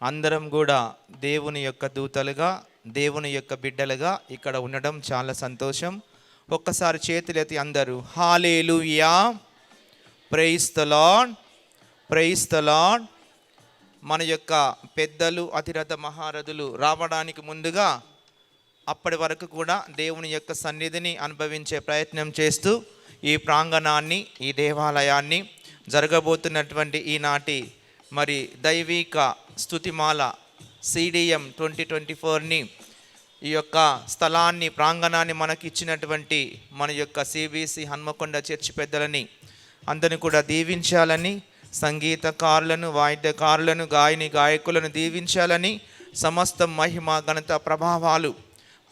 అందరం కూడా దేవుని యొక్క దూతలుగా, దేవుని యొక్క బిడ్డలుగా ఇక్కడ ఉండడం చాలా సంతోషం. ఒక్కసారి చేతులెత్తి అందరూ hallelujah, praise the lord, praise the lord. మన యొక్క పెద్దలు, అతిరథ మహారథులు రావడానికి ముందుగా అప్పటి వరకు కూడా దేవుని యొక్క సన్నిధిని అనుభవించే ప్రయత్నం చేస్తూ ఈ ప్రాంగణాన్ని, ఈ దేవాలయాన్ని, జరగబోతున్నటువంటి ఈనాటి మరి దైవిక స్తుతిమాల CDM 2024ని, ఈ యొక్క స్థలాన్ని, ప్రాంగణాన్ని మనకి ఇచ్చినటువంటి మన యొక్క CBC హన్మకొండ చర్చి పెద్దలని అందరిని కూడా దీవించాలని, సంగీతకారులను, వాయిద్యకారులను, గాయకులను దీవించాలని, సమస్త మహిమ, ఘనత, ప్రభావాలు,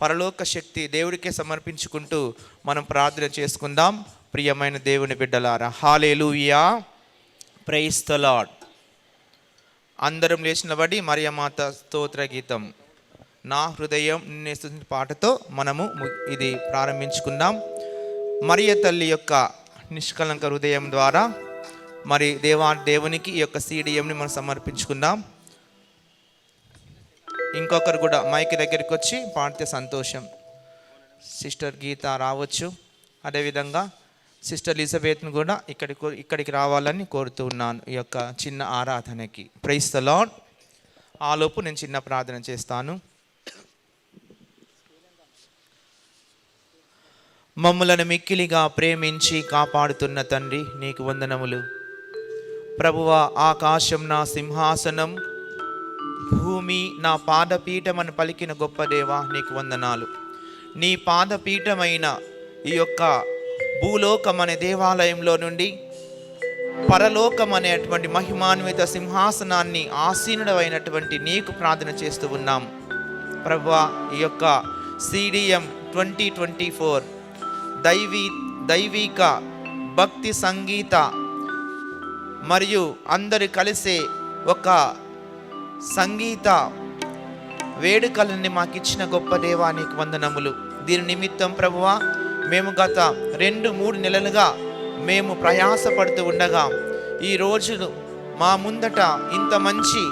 పరలోక శక్తి దేవుడికే సమర్పించుకుంటూ మనం ప్రార్థన చేసుకుందాం. ప్రియమైన దేవుని బిడ్డలారా, హల్లెలూయా, ప్రైజ్ ద లార్డ్. అందరం లేచినబడి మరియమాత స్తోత్ర గీతం నా హృదయం నిన్నే స్తుతించు పాటతో మనము ఇది ప్రారంభించుకుందాం. మరియ తల్లి యొక్క నిష్కలంక హృదయం ద్వారా మరి దేవునికి ఈ యొక్క CDMని మనం సమర్పించుకుందాం. ఇంకొకరు కూడా మైక్ దగ్గరికి వచ్చి పాడితే సంతోషం. సిస్టర్ గీత రావచ్చు, అదేవిధంగా సిస్టర్ ఎలిజబెత్ను కూడా ఇక్కడికి రావాలని కోరుతూ ఉన్నాను ఈ యొక్క చిన్న ఆరాధనకి. Praise the lord. ఆలోపు నేను చిన్న ప్రార్థన చేస్తాను. మమ్ములను మిక్కిలిగా ప్రేమించి కాపాడుతున్న తండ్రి, నీకు వందనములు. ప్రభువా, ఆకాశం నా సింహాసనం, భూమి నా పాదపీఠమని పలికిన గొప్ప దేవా, నీకు వందనాలు. నీ పాదపీఠమైన ఈ యొక్క భూలోకం అనే దేవాలయంలో నుండి పరలోకం అనేటువంటి మహిమాన్విత సింహాసనాన్ని ఆసీనుడైనటువంటి నీకు ప్రార్థన చేస్తూ ఉన్నాం. ప్రభువా, ఈ యొక్క CDM 2024 దైవిక భక్తి సంగీత మరియు అందరు కలిసే ఒక సంగీత వేడుకలని మాకు ఇచ్చిన గొప్ప దేవా, నీకు వందనములు. దీని నిమిత్తం ప్రభువా, మేము గత 2-3 నెలలుగా మేము ప్రయాసపడుతూ ఉండగా ఈ రోజు మా ముందట ఇంత మంచి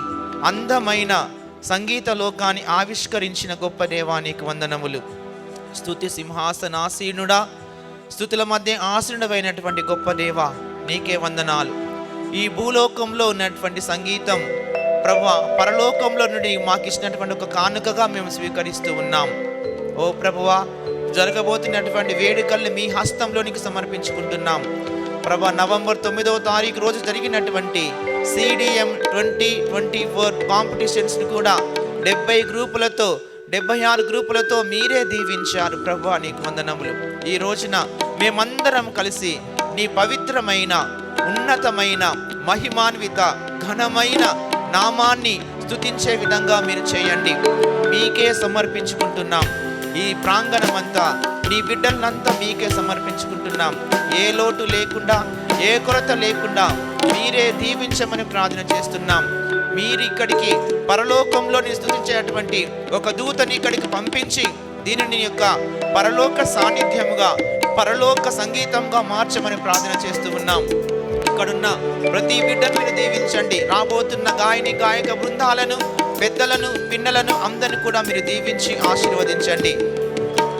అందమైన సంగీత లోకాన్ని ఆవిష్కరించిన గొప్ప దేవా, నీకు వందనములు. స్తుతి సింహాసనాసీనుడా, స్తుతుల మధ్య ఆసీనుడైనటువంటి గొప్ప దేవా, నీకే వందనాలు. ఈ భూలోకంలో ఉన్నటువంటి సంగీతం ప్రభువా, పరలోకంలో నుండి మాకు ఇచ్చినటువంటి ఒక కానుకగా మేము స్వీకరిస్తూ ఉన్నాం. ఓ ప్రభువా, జరగబోతున్నటువంటి వేడుకల్ని మీ హస్తంలోనికి సమర్పించుకుంటున్నాం. ప్రభా, నవంబర్ 9వ తారీఖు రోజు జరిగినటువంటి CDM 2024 కాంపిటీషన్స్ని కూడా 70 గ్రూపులతో 76 గ్రూపులతో మీరే దీవించారు. ప్రభువా, నీకు వందనములు. ఈ రోజున మేమందరం కలిసి నీ పవిత్రమైన, ఉన్నతమైన, మహిమాన్విత, ఘనమైన నామాన్ని స్తుతించే విధంగా మీరు చేయండి. మీకే సమర్పించుకుంటున్నాం. ఈ ప్రాంగణమంతా, నీ బిడ్డలంతా మీకే సమర్పించుకుంటున్నాం. ఏ లోటు లేకుండా, ఏ కొరత లేకుండా మీరే దీవించమని ప్రార్థన చేస్తున్నాం. మీరు ఇక్కడికి పరలోకంలో స్తుతించేటువంటి ఒక దూతని ఇక్కడికి పంపించి దీనిని యొక్క పరలోక సాన్నిధ్యముగా, పరలోక సంగీతంగా మార్చమని ప్రార్థన చేస్తూ ఉన్నాం. ఇక్కడున్న ప్రతి బిడ్డను మీరు దీవించండి. రాబోతున్న గాయక బృందాలను, పెద్దలను, పిన్నలను అందరిని కూడా మీరు దీవించి ఆశీర్వదించండి.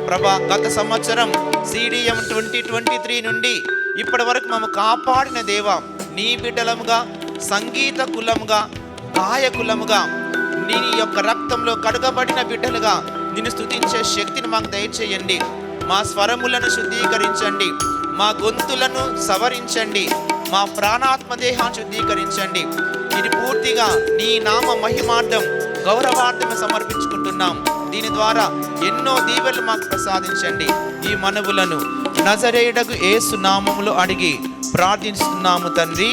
ప్రభా, గత సంవత్సరం CDM 2023 నుండి ఇప్పటి వరకు మమ్మల్ని కాపాడిన దేవా, నీ బిడ్డలముగా, సంగీత కులముగా, గాయకులముగా, నీ యొక్క రక్తంలో కడగబడిన బిడ్డలుగా నిన్ను స్తుతించే శక్తిని మాకు దయచేయండి. మా స్వరములను శుద్ధీకరించండి, మా గొంతులను సవరించండి, మా ప్రాణాత్మ దేహాన్ని శుద్ధీకరించండి. ఇది పూర్తిగా నీ నామ మహిమార్థం, గౌరవార్థం సమర్పించుకుంటున్నాం. దీని ద్వారా ఎన్నో దీవెనలు మాకు ప్రసాదించండి. ఈ మనవులను నజరేయుడగు యేసు నామములో అడిగి ప్రార్థిస్తున్నాము తండ్రి.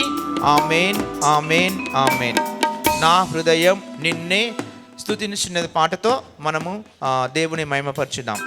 ఆమేన్, ఆమేన్, ఆమేన్. నా హృదయం నిన్నే స్తుతించిన పాటతో మనము దేవుని మహిమపరచుదాం.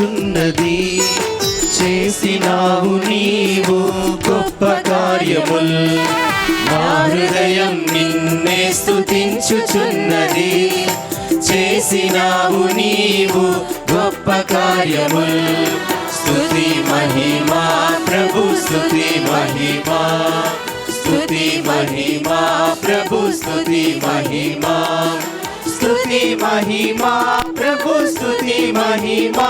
స్తుతించుచున్నది. చేసినావు నీవు గొప్ప కార్యముల్, నా హృదయం నిన్నే స్తుతించుచున్నది. చేసినావు నీవు గొప్ప కార్యముల్. స్తుతి మహిమా ప్రభు, స్తుతి మహిమా, స్తుతి మహిమా ప్రభు, స్తుతి మహిమా, స్తుతి మహిమా ప్రభు, స్తుతి మహిమా,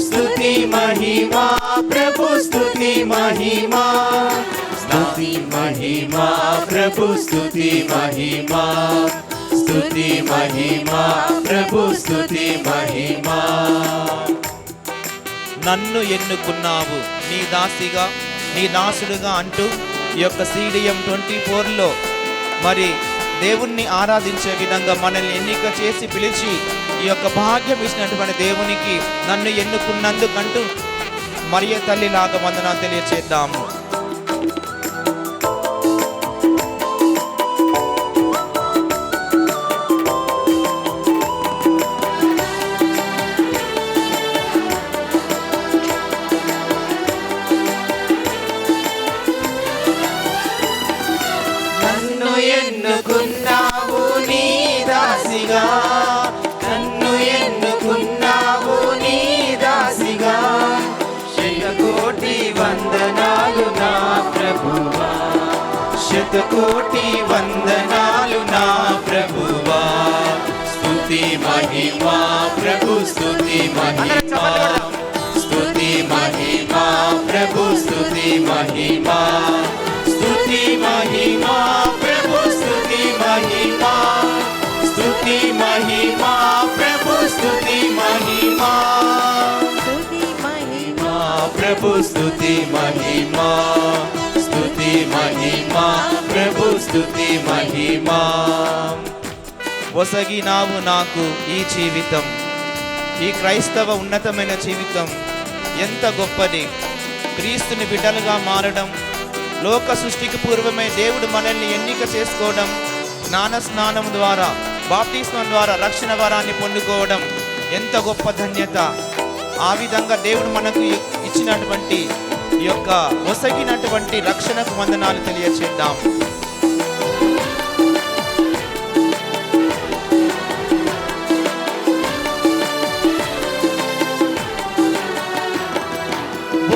స్తుతి మహిమా ప్రభు, స్తుతి మహిమా, స్తుతి మహిమా ప్రభు, స్తుతి మహిమా, స్తుతి మహిమా ప్రభు, స్తుతి మహిమా. నన్ను ఎన్నుకున్నావు నీ దాసిగా, నీ దాసుడుగా అంటూ ఈ యొక్క CDM 24లో మరి దేవుణ్ణి ఆరాధించే విధంగా మనల్ని ఎన్నిక చేసి పిలిచి ఈ యొక్క భాగ్యం ఇచ్చినటువంటి దేవునికి నన్ను ఎన్నుకున్నందుకంటూ మరియ తల్లిలాగా వందనాలు తెలియచేద్దాము. ఎన్నుకున్నావు నీ దాసిగా, నన్ను ఎన్నుకున్నావు నీ దాసిగా. శతకోటి వందనాలు నా ప్రభువా, శతకోటి వందనాలు నా ప్రభువా. స్తుతి మహిమా ప్రభు, స్తుతి మహిమా, స్తుతి మహిమా ప్రభు, స్తుతి మహిమా, స్తుతి మహిమా ప్రభు, స్తుతి మహిమా, స్తుతి మహిమా ప్రభు, స్తుతి మహిమా, స్తుతి మహిమా ప్రభు, స్తుతి మహిమా, స్తుతి మహిమా ప్రభు, స్తుతి మహిమా. ఒసగినావు నాకు ఈ జీవితం, ఈ క్రైస్తవ ఉన్నతమైన జీవితం ఎంత గొప్పది. క్రీస్తుని బిడ్డలుగా మారడం, లోక సృష్టికి పూర్వమే దేవుడు మనల్ని ఎన్నిక చేసుకోవడం, జ్ఞాన స్నానం ద్వారా, బాప్తిస్మం ద్వారా రక్షణ వరాన్ని పొందుకోవడం ఎంత గొప్ప ధన్యత. ఆ విధంగా దేవుడు మనకు ఇచ్చినటువంటి ఈ యొక్క ఒసగినటువంటి రక్షణకు వందనాలు తెలియచేద్దాం.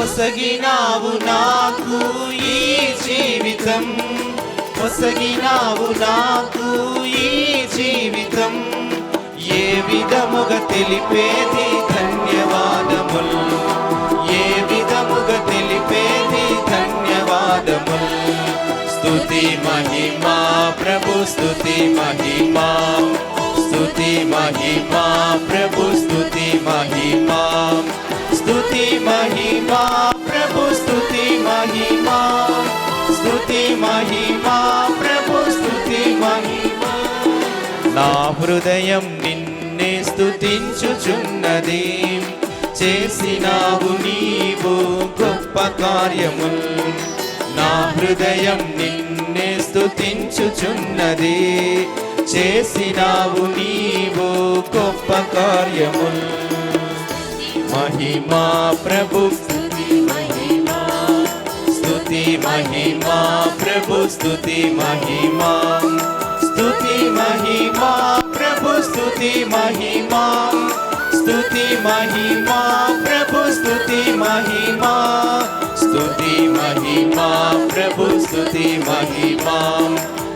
ఒసగినావు నాకు ఈ జీవితం, ఒసగినావు నాకు ఈ జీవితం. ఏ విధముగా తెలిపేది ధన్యవాదములు, ఏ విధముగా తెలిపేది ధన్యవాదములు. స్తుతి మహిమా ప్రభు, స్తుతి మహిమా, స్తుతి మహిమా ప్రభు, స్తుతి మహిమా, స్తుతి మహిమా ప్రభు, స్తుతి మహిమా, స్తుతి మహిమా ప్రభు, స్తుతి మహిమా. నా హృదయం నిన్నే స్తుతించుచున్నది. చేసినావు నీవు గొప్ప కార్యముల్, నా హృదయం నిన్నే స్తుతించుచున్నది. చేసినావు నీవు గొప్ప కార్యముల్. మహిమా ప్రభు, స్తుతి మహిమా, స్తుతి మహిమా ప్రభు, స్తుతి మహిమా, స్తుతి మహిమా ప్రభు, స్తుతి మహిమా, స్తుతి మహిమా ప్రభు, స్తుతి మహిమా, స్తుతి మహిమా ప్రభు, స్తుతి మహిమా,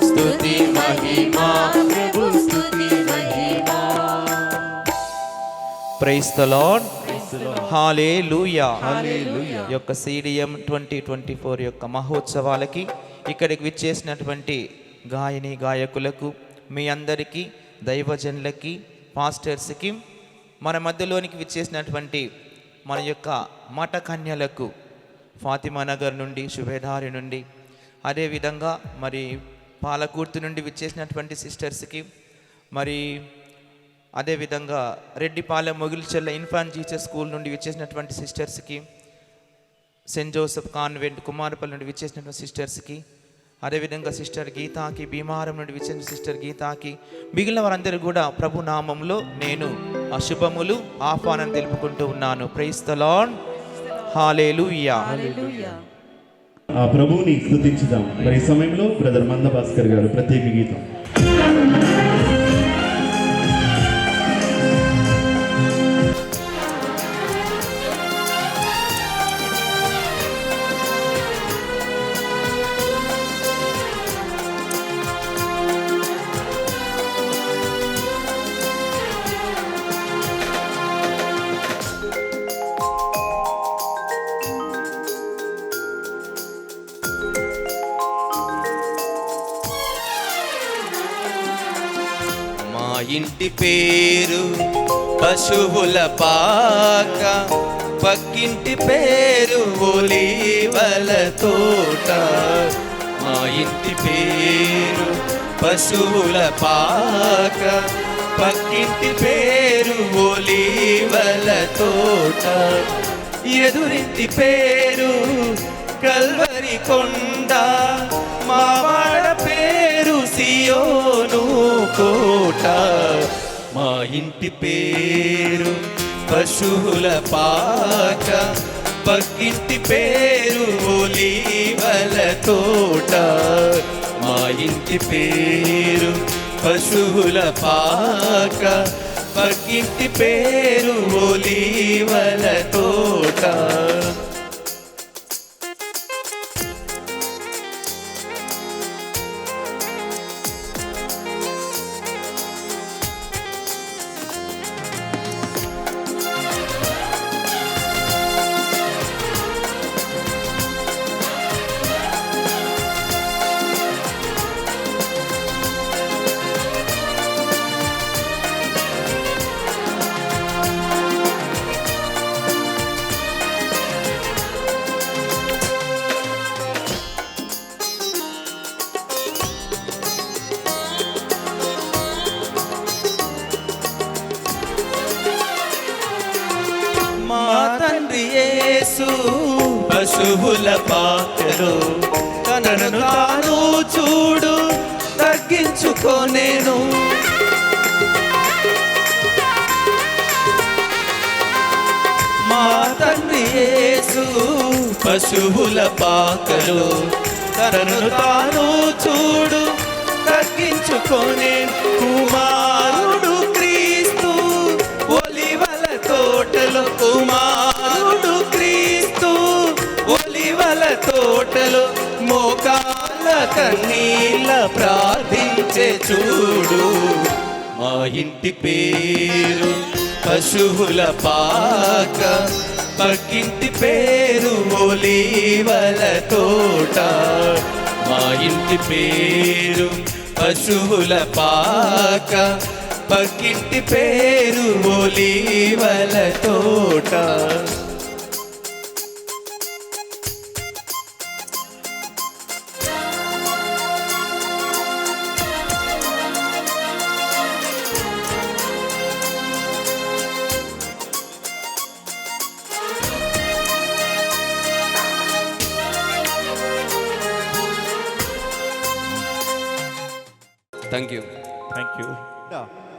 స్తుతి మహిమా ప్రభు, స్తుతి మహిమా. Praise the lord. హల్లెలూయా. ఈ యొక్క CDM 2024 యొక్క మహోత్సవాలకి ఇక్కడికి విచ్చేసినటువంటి గాయని గాయకులకు, మీ అందరికీ, దైవజనులకి, పాస్టర్స్కి, మన మధ్యలోనికి విచ్చేసినటువంటి మన యొక్క మఠ కన్యలకు, ఫాతిమా నగర్ నుండి, శుభేదారి నుండి, అదేవిధంగా మరి పాలకూర్తి నుండి విచ్చేసినటువంటి సిస్టర్స్కి, మరి అదేవిధంగా రెడ్డిపాలెం మొగిల్చెల్ల ఇన్ఫాంట్ జీసస్ స్కూల్ నుండి విచ్చేసినటువంటి సిస్టర్స్కి, సెయింట్ జోసెఫ్ కాన్వెంట్ కుమారపల్లి నుండి విచ్చేసినటువంటి సిస్టర్స్కి, అదేవిధంగా సిస్టర్ గీతాకి, భీమారం నుండి విచ్చిన సిస్టర్ గీతాకి, మిగిలిన వారందరూ కూడా ప్రభు నామంలో నేను ఆ శుభములు ఆహ్వానం తెలుపుకుంటూ ఉన్నాను. Praise the lord. హల్లెలూయా. ఆ ప్రభువుని స్తుతించుదాం. మరి ఈ సమయంలో బ్రదర్ మంద భాస్కర్ గారు ప్రత్యేక గీతం. ఇంటి పేరు పశువుల పాక, పక్కింటి పేరు ఒలీవల తోట. మా ఇంటి పేరు పశువుల పాక, పక్కింటి పేరు ఒలీవల తోట. ఎదురింటి పేరు కల్వరి కొండ, మా వాడ పేరు సియోను కోట. మా ఇంటి పేరు పశువుల పాక, పక్కింటి పేరు ఒలీవల తోట. మా ఇంటి పేరు పశువుల పాక, పక్కింటి పేరు ఒలీవల తోట. యేసు పశువుల పాకలో తనను తాను చూడు తగ్గించుకోనేను. మా తండ్రి యేసు పశువుల పాకలో తనను తాను చూడు తగ్గించుకోనేను. కుమారుడు క్రీస్తు ఒలివల తోటలో, కుమారుడు క్రీస్తు ఒలివల తోటలో మోకాళ్ళ కన్నీళ్ళ ప్రార్థించే చూడు. మా ఇంటి పేరు పశువుల పాక, పక్కింటి పేరు ఒలీవల తోట. మా ఇంటి పేరు పశువుల పాక, పక్కింటి పేరు ఒలీవల తోట. Thank you.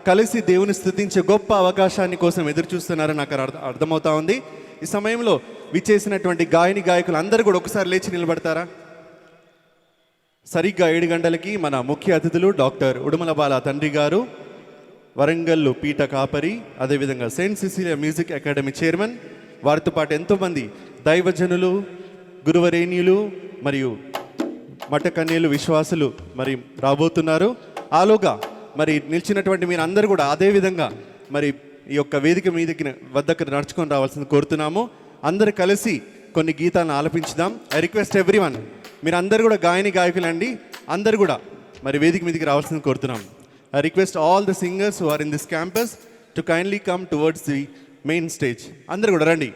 కలిసి దేవుని స్తుతించే గొప్ప అవకాశాన్ని కోసం ఎదురు చూస్తున్నారని నాకు అర్థమవుతా ఉంది. ఈ సమయంలో విచ్చేసినటువంటి గాయని గాయకులు అందరూ కూడా ఒకసారి లేచి నిలబడతారా? సరిగ్గా 7 గంటలకి మన ముఖ్య అతిథులు డాక్టర్ ఉడుమల బాల తండ్రి గారు, వరంగల్లు పీఠ కాపరి, అదేవిధంగా Saint Cecilia music academy chairman, వారితో పాటు ఎంతోమంది దైవజనులు, గురువరేణ్యులు మరియు మఠకన్యలు, విశ్వాసులు మరి రాబోతున్నారు. ఆలోగా మరి నిలిచినటువంటి మీరు అందరూ కూడా అదేవిధంగా మరి ఈ యొక్క వేదిక మీదకి వద్దకు నడుచుకొని రావాల్సింది కోరుతున్నాము. అందరు కలిసి కొన్ని గీతాలను ఆలపించుదాం. ఐ రిక్వెస్ట్ ఎవ్రీవన్, మీరు అందరు కూడా గాయని గాయకులండి, అందరు కూడా మరి వేదిక మీదకి రావాల్సింది కోరుతున్నాం. I request all the singers who are in this campus to kindly come towards the main stage. అందరు కూడా రండి.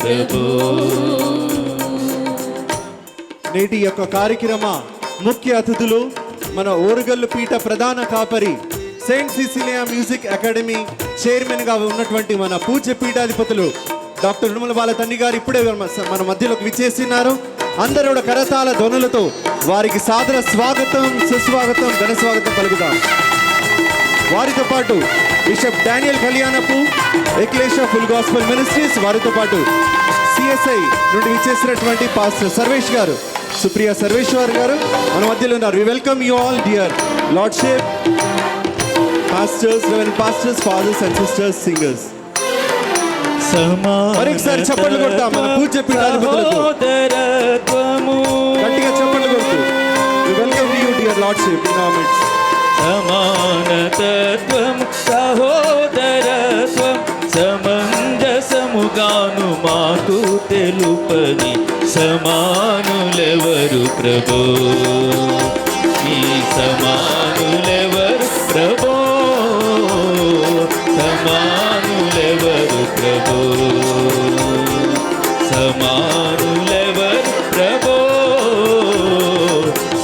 ప్రభు. నేటి యొక్క కార్యక్రమ ముఖ్య అతిథులు మన ఓరుగల్లు పీఠ ప్రధాన కాపరి, సెయింట్ సిసిలియా మ్యూజిక్ అకాడమీ చైర్మన్గా ఉన్నటువంటి మన పూజ్య పీఠాధిపతులు డాక్టర్ ఉడుమల బాల తండ్రి గారు ఇప్పుడే మన మధ్యలోకి విచ్చేస్తున్నారు. అందరూ కూడా కరతాళ ధ్వనులతో వారికి సాదర స్వాగతం, సుస్వాగతం, ఘన స్వాగతం పలుకుతాం. వారితో పాటు బిషప్ డానియల్ కళ్యాణపు, ఎక్లేషియా ఫుల్ గాస్పెల్ మినిస్ట్రీస్, వారితో పాటు సిఎస్ఐ నుండి విచ్చేసినటువంటి పాస్టర్ సర్వేష్ గారు, సుప్రియా సర్వేశ్వర్ గారు మన మధ్యలో ఉన్నారు. We welcome you all dear lordship, pastors, reverend pastors, fathers and sisters, singers. మరొకసారి చప్పట్లు కొడతాం మన పూజ్య పీఠాధిపతులకు. గట్టిగా చప్పట్లు కొడుతూ we welcome you dear lordship in our midst. సమానతత్వం, సహోదరత్వం, సమంజసముగాను మాకు తెలుపని సమానులెవరు ప్రభు. ఈ సమానులెవరు ప్రభు, సమానులెవరు ప్రభు, సమానులెవరు ప్రభు,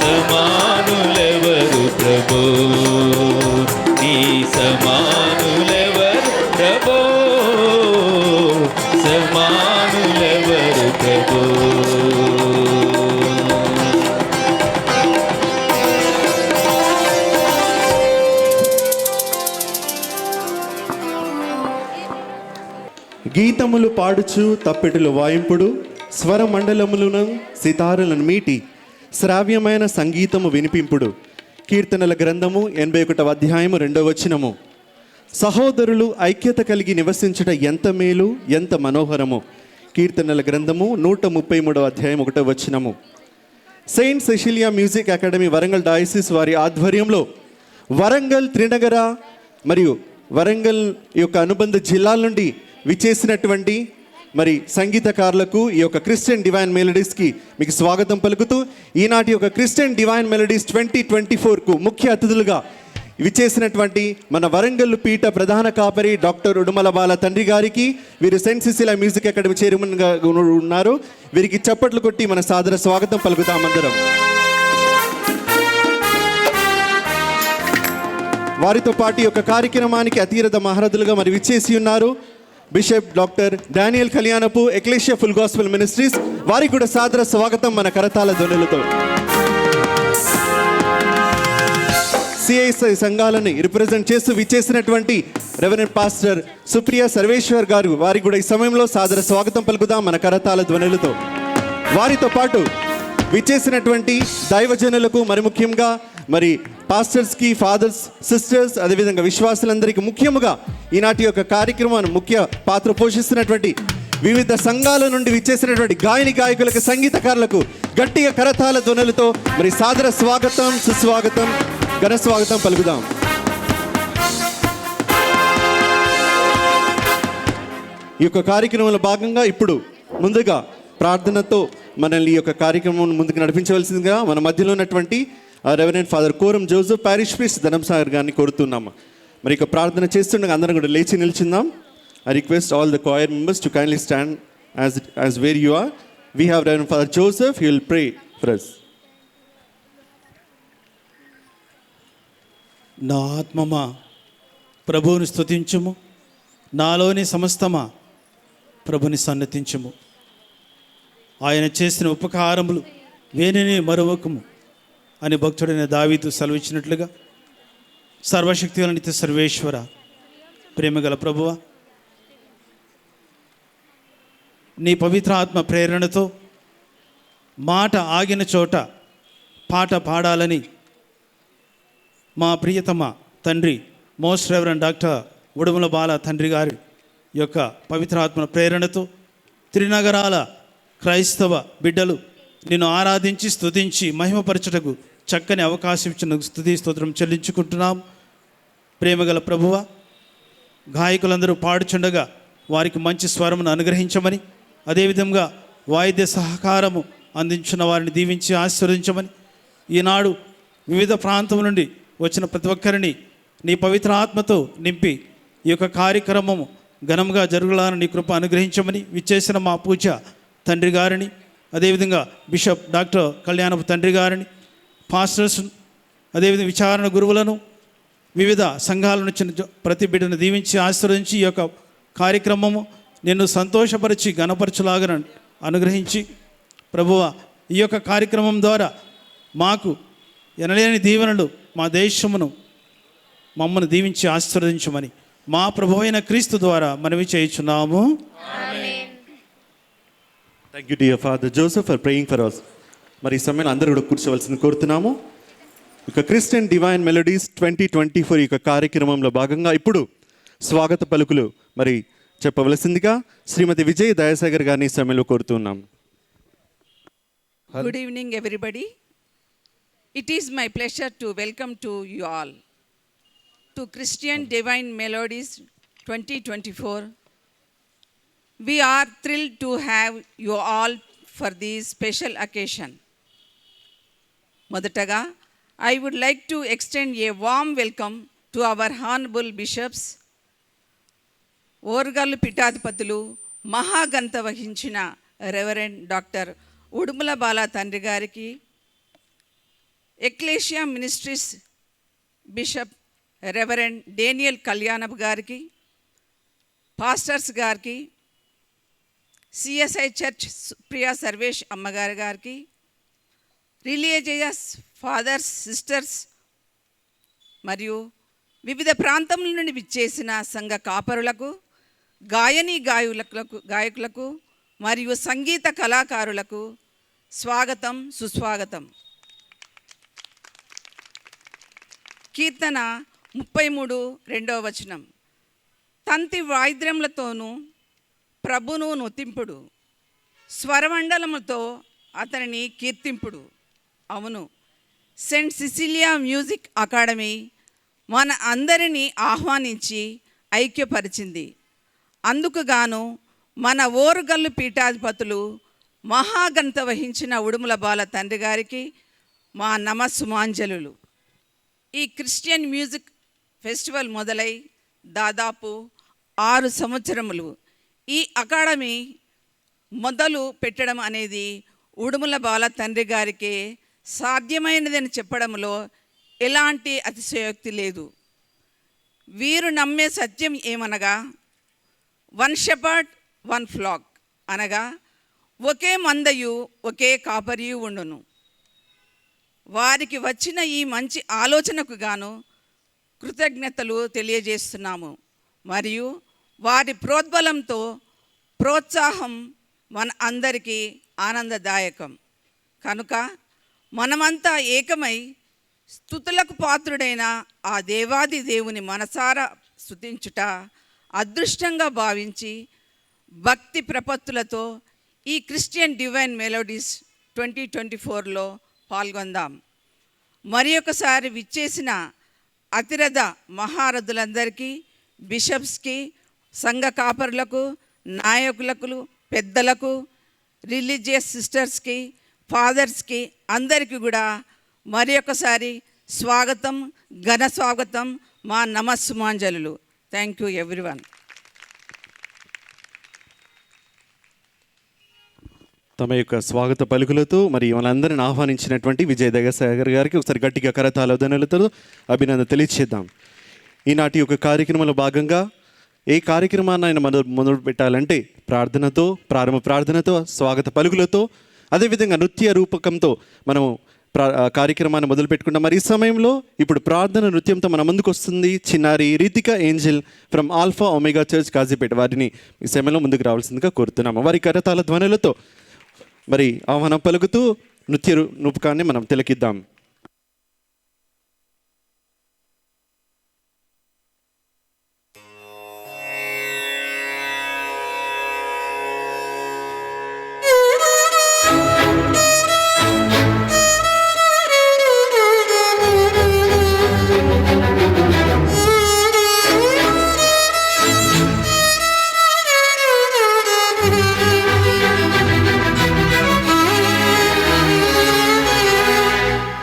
సమానులెవరు ప్రభు. ఈ సమానులెవరు ప్రభు, సమానులెవరు ప్రభు. గీతములు పాడుచు తప్పెటలు వాయింపుడు, స్వర మండలములను సితారులను మీటి శ్రావ్యమైన సంగీతము వినిపింపుడు. కీర్తనల గ్రంథము 81వ అధ్యాయము 2వ వచనము. సహోదరులు ఐక్యత కలిగి నివసించుట ఎంత మేలు, ఎంత మనోహరము. కీర్తనల గ్రంథము 133వ అధ్యాయం 1వ వచనము. Saint Cecilia music academy Warangal diocese వారి ఆధ్వర్యంలో వరంగల్, త్రినగర మరియు వరంగల్ యొక్క అనుబంధ జిల్లాల నుండి విచ్చేసినటువంటి మరి సంగీతకారులకు ఈ యొక్క క్రిస్టియన్ డివైన్ మెలోడీస్కి మీకు స్వాగతం పలుకుతూ, ఈనాటి యొక్క క్రిస్టియన్ డివైన్ మెలోడీస్ 2024కు ముఖ్య అతిథులుగా విచ్చేసినటువంటి మన వరంగల్లు పీఠ ప్రధాన కాపరి డాక్టర్ ఉడుమల బాల తండ్రి గారికి, వీరు సెయింట్ సిసిలియా మ్యూజిక్ అకాడమీ చైర్మన్గా ఉన్నారు. వీరికి చప్పట్లు కొట్టి మన సాదర స్వాగతం పలుకుతామందరం. వారితో పాటు ఈ యొక్క కార్యక్రమానికి అతిరథ మహారథులుగా మరి విచ్చేసి ఉన్నారు బిషప్ డాక్టర్ డానియల్ కళ్యాణపు, ఎక్లేషియా ఫుల్ గాస్పెల్ మినిస్ట్రీస్. వారికి కూడా సాదర స్వాగతం మన కరతాళ ధ్వనులతో. సిఐఎస్ఐ సంఘాలని రిప్రజెంట్ చేస్తూ విచ్చేసినటువంటి రెవరెండ్ పాస్టర్ సుప్రియా సర్వేశ్వర్ గారు, వారికి కూడా ఈ సమయంలో సాదర స్వాగతం పలుకుదాం మన కరతాళ ధ్వనులతో. వారితో పాటు విచ్చేసినటువంటి దైవజనులకు, మరి ముఖ్యంగా మరి పాస్టర్స్కి, ఫాదర్స్, సిస్టర్స్, అదేవిధంగా విశ్వాసులందరికీ ముఖ్యముగా ఈనాటి యొక్క కార్యక్రమాన్ని ముఖ్య పాత్ర పోషిస్తున్నటువంటి వివిధ సంఘాల నుండి విచ్చేసినటువంటి గాయని గాయకులకు, సంగీతకారులకు గట్టిగా కరతాళ ధ్వనులతో మరి సాదర స్వాగతం, సుస్వాగతం, ఘన స్వాగతం పలుకుదాం. ఈ యొక్క కార్యక్రమంలో భాగంగా ఇప్పుడు ముందుగా ప్రార్థనతో మనల్ని ఈ యొక్క కార్యక్రమం ముందుకు నడిపించవలసిందిగా మన మధ్యలో ఉన్నటువంటి రెవరెండ్ ఫాదర్ కోరం జోసెఫ్ పారిష్ ప్రీస్ట్ ధనంసాగర్ గారిని కోరుతున్నాము. మరి ఇక ప్రార్థన చేస్తుండగా అందరం కూడా లేచి నిల్చుందాం. I request all the choir members to kindly stand as where you are. We have Reverend Father Joseph. He will pray for us. నా ఆత్మమా ప్రభువుని స్తుతించుము, నాలోని సమస్తమా ప్రభుని సన్నతించుము. ఆయన చేసిన ఉపకారములు వేనిని మరొకము అని భక్తుడైన దావీదు సెలవిచ్చినట్లుగా, సర్వశక్తి గల నిత్య సర్వేశ్వర, ప్రేమగల ప్రభువా, నీ పవిత్ర ఆత్మ ప్రేరణతో మాట ఆగిన చోట పాట పాడాలని మా ప్రియతమ తండ్రి most reverend doctor Udumala Bala తండ్రి గారి యొక్క పవిత్రాత్మ ప్రేరణతో త్రినగరాల క్రైస్తవ బిడ్డలు నిన్ను ఆరాధించి స్తుతించి మహిమపరచుటకు చక్కని అవకాశం ఇచ్చిన స్తుతి స్తోత్రం చెల్లించుకుంటున్నాం. ప్రేమగల ప్రభువ, గాయకులందరూ పాడుచుండగా వారికి మంచి స్వరమును అనుగ్రహించమని, అదేవిధంగా వాయిద్య సహకారము అందించిన వారిని దీవించి ఆశీర్వదించమని, ఈనాడు వివిధ ప్రాంతం నుండి వచ్చిన ప్రతి ఒక్కరిని నీ పవిత్ర ఆత్మతో నింపి ఈ యొక్క కార్యక్రమము ఘనంగా జరుగులాలని నీ కృప అనుగ్రహించమని విచ్చేసిన మా పూజ తండ్రి గారిని, అదేవిధంగా బిషప్ డాక్టర్ కళ్యాణపు తండ్రి గారిని, పాస్టర్స్, అదేవిధంగా విచారణ గురువులను, వివిధ సంఘాల నుంచి ప్రతి బిడ్డను దీవించి ఆశీర్వదించి ఈ యొక్క కార్యక్రమము నిన్ను సంతోషపరిచి గణపరచులాగా అనుగ్రహించి ప్రభువ ఈ యొక్క కార్యక్రమం ద్వారా మాకు ఎనలేని దీవెనలు మా దేశమును మమ్మల్ని దీవించి ఆశీర్వదించమని మా ప్రభు అయిన క్రీస్తు ద్వారా మనవి చేయుచున్నాము. Thank you dear father Joseph for praying for us. మరి ఈ సమయంలో అందరూ కూడా కూర్చోవలసింది కోరుతున్నాము. ఇక క్రిస్టియన్ డివైన్ మెలోడీస్ 2024 ఈ కార్యక్రమంలో భాగంగా ఇప్పుడు స్వాగత పలుకులు మరి చెప్పవలసిందిగా శ్రీమతి విజయ్ దయాసాగర్ గారిని ఈ సమయంలో కోరుతున్నాం. Good evening, everybody. It is my pleasure to welcome to you all to Christian Divine Melodies 2024. We are thrilled to have you all for this special occasion. Modataga, I would like to extend a warm welcome to our honorable bishops, ఓర్గాలు పీఠాధిపతులు, మహాగంత వహించిన reverend doctor Udumala Bala తండ్రి గారికి, ecclesia ministries bishop reverend Daniel కళ్యాణప్ గారికి, pastors గారికి, CSI church Priya Sarvesh అమ్మగారి గారికి, religious fathers, sisters మరియు వివిధ ప్రాంతముల నుండి విచ్చేసిన సంఘ కాపరులకు, గాయకులకు మరియు సంగీత కళాకారులకు స్వాగతం, సుస్వాగతం. కీర్తన 33:2 తంతి వాయిద్యములతోనూ ప్రభును నుతింపుడు, స్వరమండలముతో అతనిని కీర్తింపుడు. అవును, సెయింట్ సిసిలియా మ్యూజిక్ అకాడమీ మన అందరినీ ఆహ్వానించి ఐక్యపరిచింది. అందుకు గాను మన ఓరుగల్లు పీఠాధిపతులు మహాగంత వహించిన ఉడుమల బాల తండ్రి గారికి మా నమస్సుమాంజలులు. ఈ క్రిస్టియన్ మ్యూజిక్ ఫెస్టివల్ మొదలై దాదాపు 6 సంవత్సరములు. ఈ అకాడమీ మొదలు పెట్టడం అనేది ఉడుమల బాల తండ్రి గారికి సాధ్యమైనదని చెప్పడంలో ఎలాంటి అతిశయోక్తి లేదు. వీరు నమ్మే సత్యం ఏమనగా, 1 షెపర్డ్ 1 ఫ్లాక్ అనగా ఒకే మందయు ఒకే కాపరియు ఉండును. వారికి వచ్చిన ఈ మంచి ఆలోచనకు గాను కృతజ్ఞతలు తెలియజేస్తున్నాము. మరియు వారి ప్రోద్బలంతో ప్రోత్సాహం మన అందరికీ ఆనందదాయకం. కనుక మనమంతా ఏకమై స్తుతులకు పాత్రుడైన ఆ దేవాది దేవుని మనసారా స్తుతించుట అదృష్టంగా భావించి భక్తి ప్రపత్తులతో ఈ క్రిస్టియన్ డివైన్ మెలోడీస్ 2024లో పాల్గొందాం. మరి ఒకసారి విచ్చేసిన అతిరథ మహారథులందరికీ, బిషప్స్కి, సంఘ కాపరులకు, నాయకులకు, పెద్దలకు, రిలీజియస్ సిస్టర్స్కి, ఫాదర్స్కి అందరికీ కూడా మరి ఒకసారి స్వాగతం, ఘన స్వాగతం, మా నమస్సుమాంజలులు. Thank you everyone. తమ యొక్క స్వాగత పలుకులతో మరి మనందరిని ఆహ్వానించినటువంటి విజయ్ దయాసాగర్ గారికి ఒకసారి గట్టిగా కరతాళధ్వనులతో అభినందన తెలియచేద్దాం. ఈనాటి యొక్క కార్యక్రమంలో భాగంగా ఏ కార్యక్రమాన్ని ఆయన మొదలు పెట్టాలంటే ప్రారంభ ప్రార్థనతో, స్వాగత పలుకులతో, అదేవిధంగా నృత్య రూపకంతో మనము కార్యక్రమాన్ని మొదలు పెట్టుకుంటాం. మరి ఈ సమయంలో ఇప్పుడు ప్రార్థన నృత్యంతో మన ముందుకు వస్తుంది చిన్నారి Ritika Angel from alpha omega church Kazipet. వారిని ఈ సమయంలో ముందుకు రావాల్సిందిగా కోరుతున్నాము. వారి కరతాళ ధ్వనులతో మరి ఆహ్వానం పలుకుతూ నృత్య రూపకాన్ని మనం తిలకిద్దాం.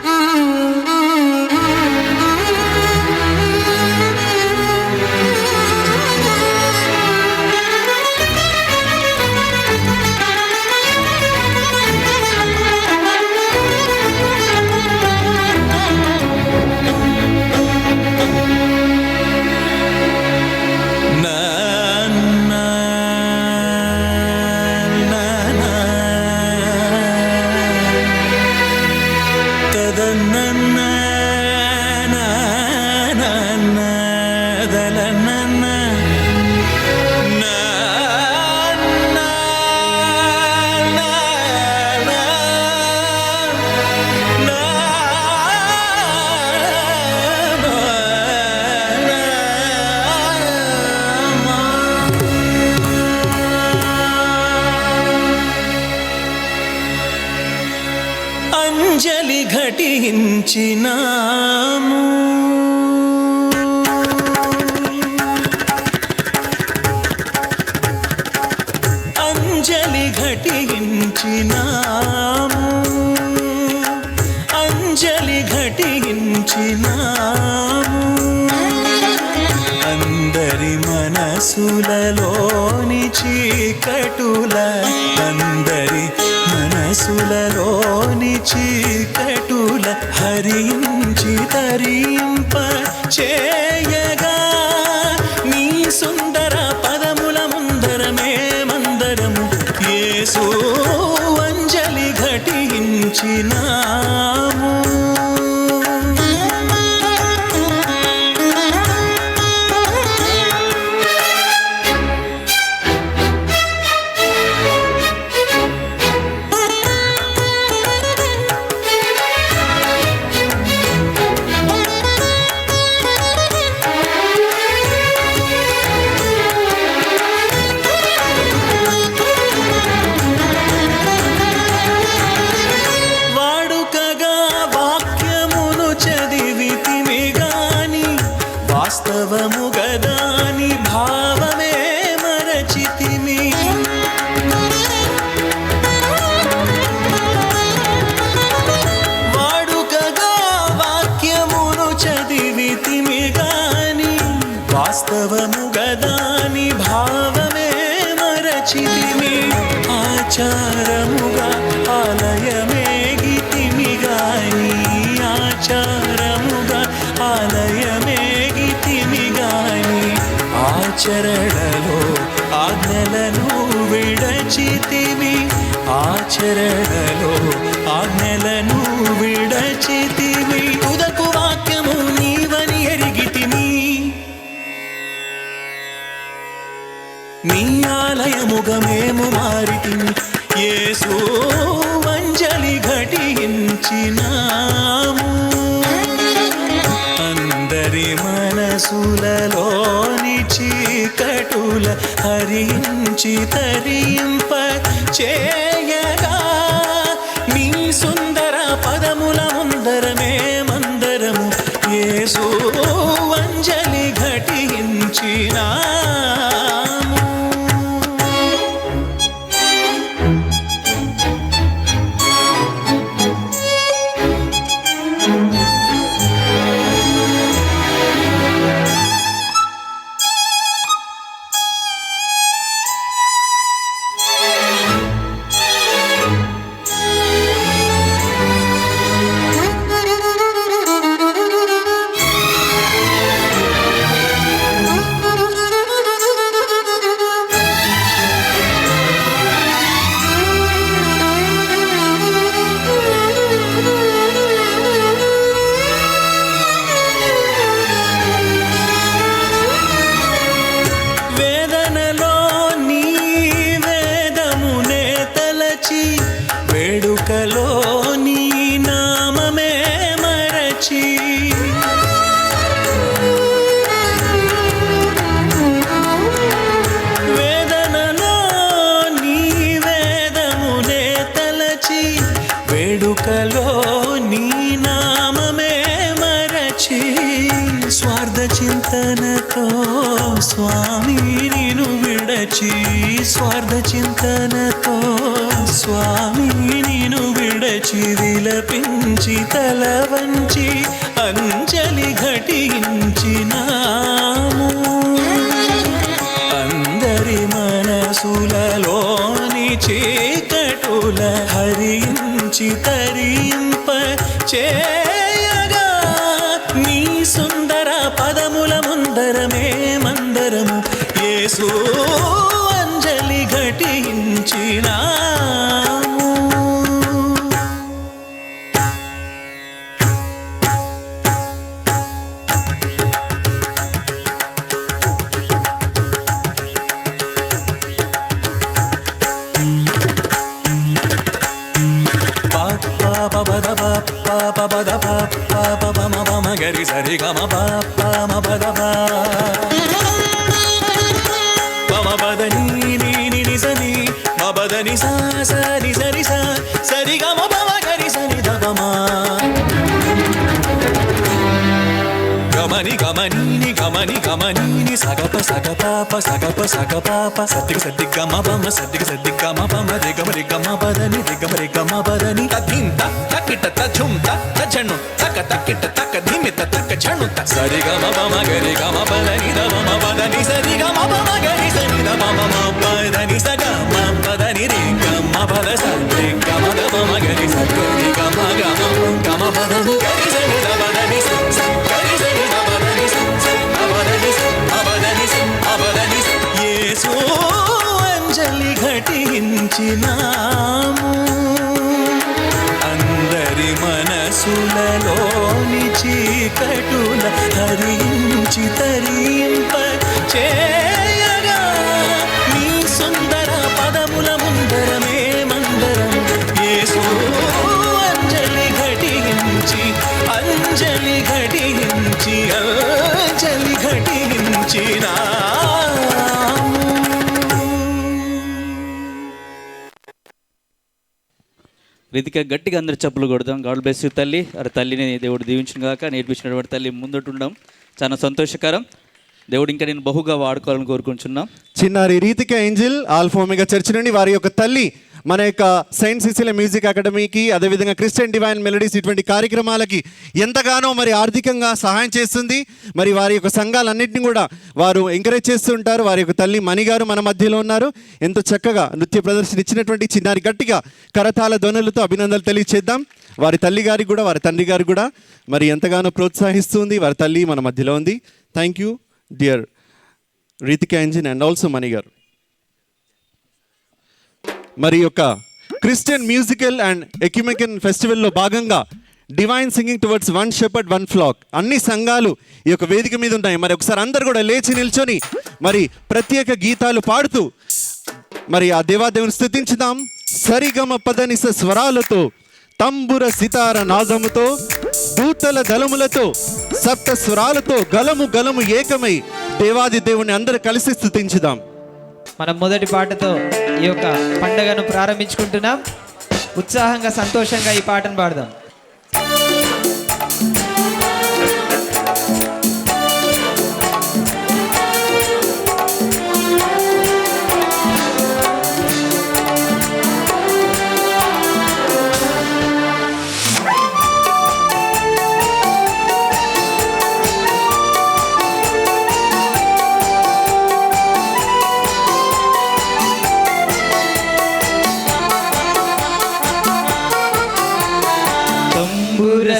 ఆ ఘటించినాము. అంజలి ఘటించినాము, అంజలి ఘటించినాము. అందరి మనసులలోని చీకటుల, అందరి మనసులలోని చీకటుల హరించి తరింప చేయగా నీ సుందర పదముల ముందరమే మందరము యేసు అంజలి ఘటించినాము. వాస్తవము గదాని భావమే మరచితిమి. వాడుకగా వాక్యమును చదివితిమి గాని వాస్తవము గదాని భావమే మరచితిమి. ఆచారముగా ఆలయమే గితిమి గాని, ఆచారముగా ఆలయమే ఆచరణలో ఆజ్ఞలను విడచితివి, ఆచరణలో ఆజ్ఞలను విడచితివి. ఉదకు వాక్యము నీవని ఎరిగితిమి, నీ ఆలయముగా మేము మారితిమి. యేసు అంజలి ఘటించినాము. అందరి మనసులలోని చీకటుల హరించి తరింప చేయగా నీ సుందర పదముల ముందరమే మందరము యేసు అంజలి ఘటించినాము. వేడుకలో నీ నామమే మరచి, వేదనలో నీ వేదమునే తలచి, వేడుకలో నీ నామమే మరచి. స్వార్థ చింతనతో స్వామి నిన్ను విడచి, స్వార్థ చింతనతో స్వామి నిన్ను విడచి విలపించి తల వంచి అంజలి ఘటించినాము. అందరి మనసులలోని చీకటుల హరించి తరింప చేయగా నీ సుందర పదముల ముందరమే మందరము యేసు అంజలి ఘటించినాము. గరి సరి గమ పద పదని ని సని మబదని సా సరి సరి సా సరి గమ పమ గరి సని దవమా గమని గమనీని గమని గమనీని సగప సగపాప సగప సగపాప సద్దిగ సద్దిగ మబమ సద్దిగ సద్దిగ మబమ దిగమ రిగమ బదని దిగమ రిగమ బదని తధింత తకిట తఝుంత తఝను తక తకిట తక ధిమిత తక ఝణుత సరిగ మబమ గరి గమ బదని దవమ బదని సరిగ మబమ గరి సరి దవమ మబదని సగ మబదని రిగ మబద సరి గమ దవమ గరి సరి గమ గమ గమ బదని గరి సరి దవదని గరి సరి యేసు అంజలి ఘటించినాము అందరి మనసులలోని చీకటుల హరించి తరింప చేయగా నీ సుందర పదముల ముందరమే మందరం యేసు అంజలి ఘటించి అంజలి ఘటించి అంజలి ఘటించినా రీతిగా గట్టిగా అందరు చెప్పులు కొడదాం. గాడ్ బ్లెస్ యూ తల్లి. అరే తల్లిని దేవుడు దీవించిన గాక. నేర్పించినటువంటి తల్లి ముందుండడం చాలా సంతోషకరం. దేవుడు ఇంకా నేను బహుగా వాడుకోవాలని కోరుకుంటున్నాం. చిన్నారి Ritika angel alpha omega church నుండి వారి యొక్క తల్లి మన యొక్క సెయింట్ సిసిలియా మ్యూజిక్ అకాడమీకి, అదేవిధంగా క్రిస్టియన్ డివైన్ మెలోడీస్ ఇటువంటి కార్యక్రమాలకి ఎంతగానో మరి ఆర్థికంగా సహాయం చేస్తుంది. మరి వారి యొక్క సంఘాలన్నింటినీ కూడా వారు ఎంకరేజ్ చేస్తూ ఉంటారు. వారి యొక్క తల్లి మణి గారు మన మధ్యలో ఉన్నారు. ఎంతో చక్కగా నృత్య ప్రదర్శన ఇచ్చినటువంటి చిన్నారి గట్టిగా కరతాళ ధ్వనులతో అభినందనలు తెలియచేద్దాం. వారి తల్లి గారికి కూడా వారి తండ్రి గారు కూడా మరి ఎంతగానో ప్రోత్సహిస్తుంది. వారి తల్లి మన మధ్యలో ఉంది. Thank you dear Ritika Angel and also Mani గారు. మరి యొక్క క్రిస్టియన్ మ్యూజికల్ అండ్ ఎక్యుమెనికల్ ఫెస్టివల్లో భాగంగా divine singing towards one shepherd one flock అన్ని సంఘాలు ఈ యొక్క వేదిక మీద ఉన్నాయి. మరి ఒకసారి అందరు కూడా లేచి నిల్చొని మరి ప్రత్యేక గీతాలు పాడుతూ మరి ఆ దేవాదేవుని స్తుతించుదాం. సరిగమ పదనిస స్వరాలతో, తంబుర సితార నాదముతో, దూతల దళములతో, సప్త స్వరాలతో గలము గలము ఏకమై దేవాది దేవుని అందరూ కలిసి స్తుతించుదాం. మనం మొదటి పాటతో ఈ యొక్క పండుగను ప్రారంభించుకుంటున్నాం. ఉత్సాహంగా సంతోషంగా ఈ పాటను పాడదాం.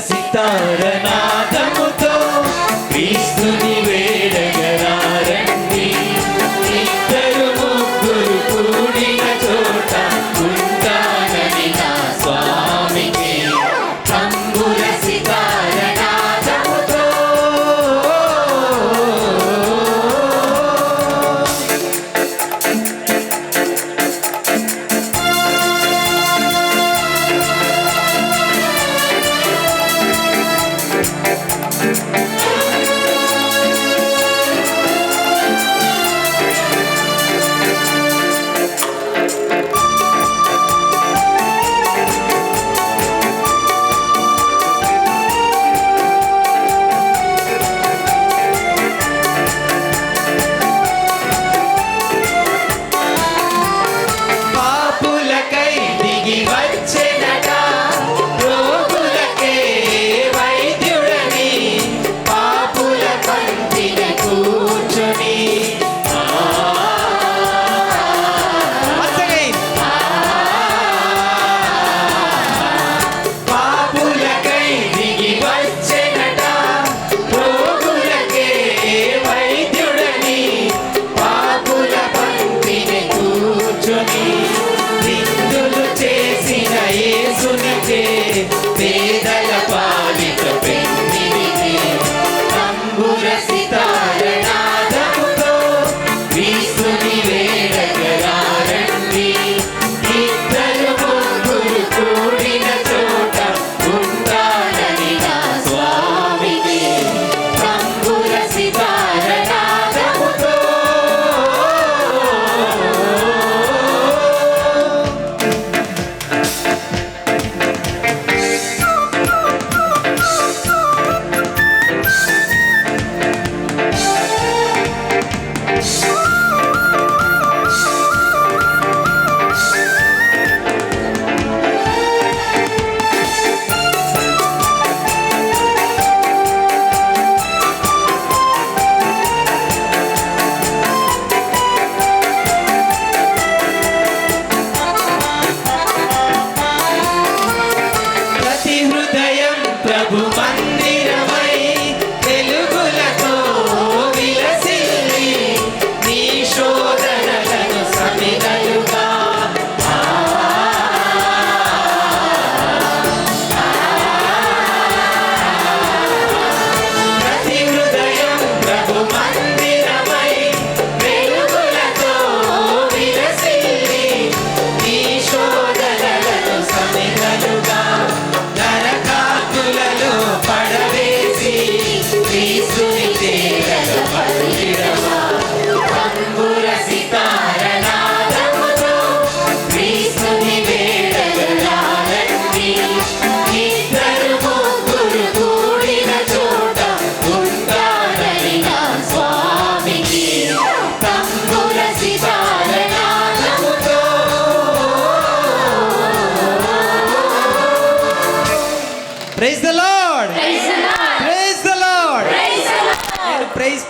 సితారనాదముతో క్రీస్తుని వేడగరారండి. ఇద్దరు ముగ్గురు కూడిన చోట ఉంటానని నా స్వామికి. తంబుర సితారనాదముతో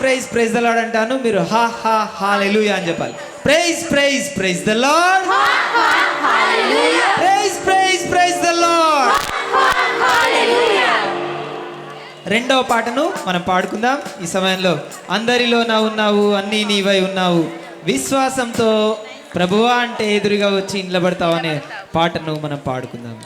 ప్రైజ్ ప్రైజ్ ద లార్డ్ అంటాను, మీరు హా హా హల్లెలూయా అని చెప్పాలి. Praise praise praise the lord, praise praise praise the lord. రెండవ పాటను మనం పాడుకుందాం ఈ సమయంలో. అందరిలో నా ఉన్నావు, అన్నీ నీవై ఉన్నావు, విశ్వాసంతో ప్రభువా అంటే ఎదురుగా వచ్చి నిలబడతావు అనే పాటను మనం పాడుకుందాం.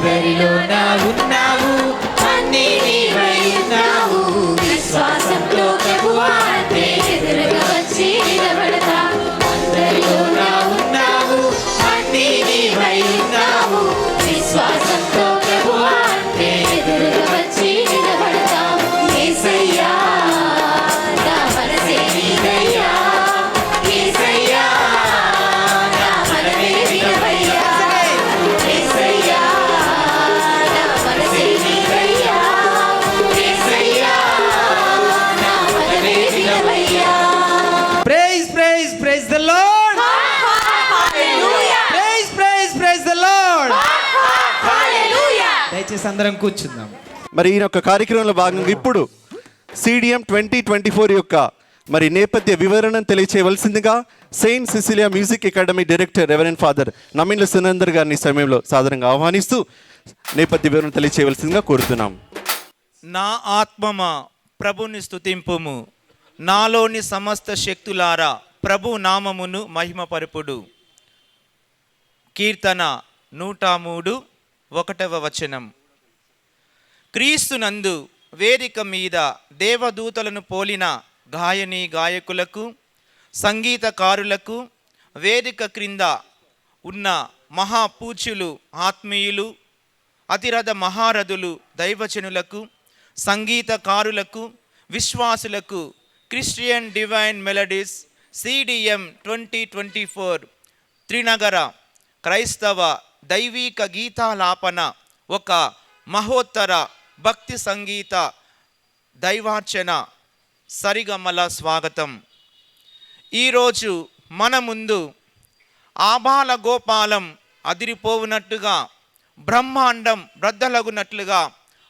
అందరిలో నా ఉన్నావు, అన్నీ నీవై ఉన్నావు, విశ్వాసంతో ప్రభువా అంటే ఎదురుగా వచ్చి నిలబడతా. అందరిలో నా ఉన్నావు, అన్నీ నీవై ఉన్నావు, విశ్వాసంతో ప్రభువా అంటే ఎదురుగా వచ్చి నిలబడతా. యేసయ్యా నా మనసే నీదయ్యా, యేసయ్యా నా మనమే వినవయ్యా, యేసయ్యా నా మనసే నీదయ్యా, యేసయ్యా నా మనమే వినవయ్యా. Praise praise praise the lord, hallelujah, praise praise praise the lord. Hallelujah. దయచేసి అందరం కూర్చుందాం. మరి ఈయన యొక్క కార్యక్రమంలో భాగంగా ఇప్పుడు CDM 2024 యొక్క మరి నేపథ్య వివరణను తెలియచేయవలసిందిగా saint Cecilia music academy director reverend father Namindla Sunandar గారిని సమయంలో సాదరంగా ఆహ్వానిస్తూ నేపథ్య వివరణ తెలియచేయవలసిందిగా కోరుతున్నాం. నా ఆత్మమా ప్రభుని స్తుతింపుము, నాలోని సమస్త శక్తులారా ప్రభు నామమును మహిమపరుపుడు. కీర్తన 103 1వ వచనం. క్రీస్తునందు వేదిక మీద దేవదూతలను పోలిన గాయని గాయకులకు, సంగీతకారులకు, వేదిక క్రింద ఉన్న మహాపూజ్యులు, ఆత్మీయులు, అతిరథ మహారథులు, దైవజనులకు, సంగీతకారులకు, విశ్వాసులకు క్రిస్టియన్ డివైన్ మెలడీస్ CDM 2024 త్రినగర క్రైస్తవ దైవిక గీతాలాపన ఒక మహోత్తర భక్తి సంగీత దైవార్చన సరిగమల స్వాగతం. ఈరోజు మన ముందు ఆబాల గోపాలం అదిరిపోవునట్టుగా, బ్రహ్మాండం బ్రద్దలగునట్లుగా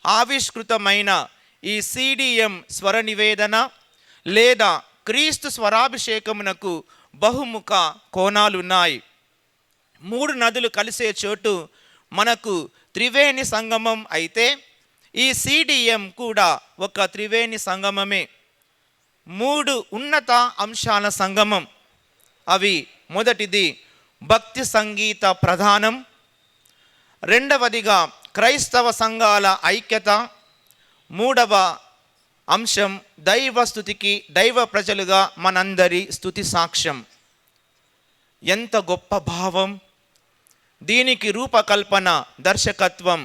ఆవిష్కృతమైన ఈ CDM స్వర నివేదన లేదా క్రీస్తు స్వరాభిషేకమునకు బహుముఖ కోణాలున్నాయి. 3 నదులు కలిసే చోటు మనకు త్రివేణి సంగమం అయితే ఈ CDM కూడా ఒక త్రివేణి సంగమమే. 3 ఉన్నత అంశాల సంగమం. అవి మొదటిది భక్తి సంగీత ప్రధానం, రెండవదిగా క్రైస్తవ సంఘాల ఐక్యత, మూడవ అంశం దైవ స్తుతికి దైవ ప్రజలుగా మనందరి స్తుతి సాక్ష్యం. ఎంత గొప్ప భావం! దీనికి రూపకల్పన, దర్శకత్వం,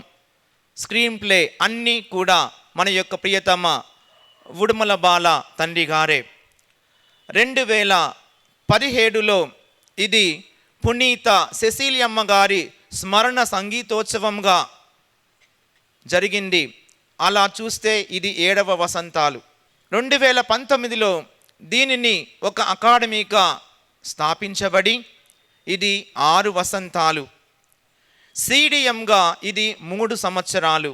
స్క్రీన్ ప్లే అన్నీ కూడా మన యొక్క ప్రియతమ ఉడుమల బాల తండ్రి గారే. 2017లో ఇది పునీత సెసిలియమ్మ గారి స్మరణ సంగీతోత్సవంగా జరిగింది. అలా చూస్తే ఇది 7వ వసంతాలు. 2019లో దీనిని ఒక అకాడమీగా స్థాపించబడి ఇది 6 వసంతాలు. CDMగా ఇది 3 సంవత్సరాలు.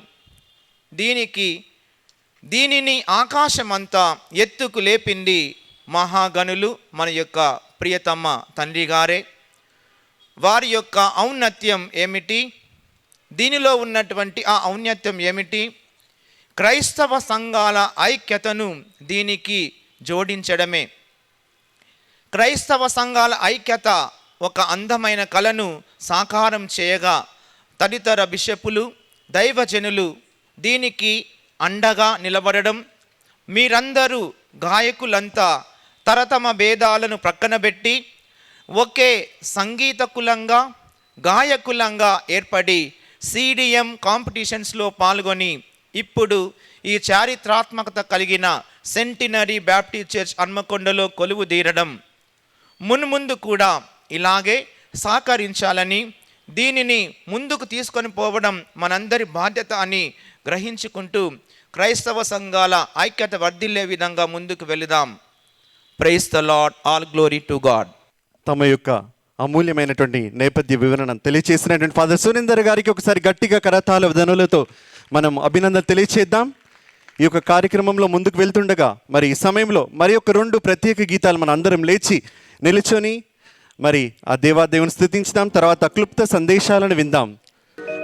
దీనిని ఆకాశమంతా ఎత్తుకు లేపింది మహాగణులు మన యొక్క ప్రియతమ తండ్రి గారే. వారి యొక్క ఔన్నత్యం ఏమిటి? దీనిలో ఉన్నటువంటి ఆ ఔన్నత్యం ఏమిటి? క్రైస్తవ సంఘాల ఐక్యతను దీనికి జోడించడమే. క్రైస్తవ సంఘాల ఐక్యత ఒక అందమైన కళను సాకారం చేయగా తదితర బిషపులు, దైవజనులు దీనికి అండగా నిలబడడం, మీరందరూ గాయకులంతా తరతమ భేదాలను ప్రక్కన పెట్టి ఒకే సంగీత కులంగా గాయకులంగా ఏర్పడి సిడిఎం కాంపిటీషన్స్లో పాల్గొని ఇప్పుడు ఈ చారిత్రాత్మకత కలిగిన సెంటినరీ బ్యాప్టిస్ట్ చర్చ్ హన్మకొండలో కొలువు తీరడం, మున్ముందు కూడా ఇలాగే సహకరించాలని, దీనిని ముందుకు తీసుకొని పోవడం మనందరి బాధ్యత అని గ్రహించుకుంటూ క్రైస్తవ సంఘాల ఐక్యత వర్ధిల్లే విధంగా ముందుకు వెళుదాం. Praise the lord, all glory to god. తమ యొక్క అమూల్యమైనటువంటి నేపథ్య వివరణ తెలియచేసినటువంటి ఫాదర్ సురేందర్ గారికి ఒకసారి గట్టిగా కరతాళ ధ్వనులతో మనం అభినందన తెలియచేద్దాం. ఈ యొక్క కార్యక్రమంలో ముందుకు వెళ్తుండగా మరి ఈ సమయంలో మరి ఒక 2 ప్రత్యేక గీతాలు మన అందరం లేచి నిలుచొని మరి ఆ దేవాదేవుని స్తుతించుదాం. తర్వాత క్లుప్త సందేశాలను విందాం.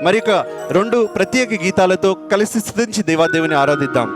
మరి ఒక 2 ప్రత్యేక గీతాలతో కలిసి స్తుతించి దేవాదేవుని ఆరాధిద్దాం.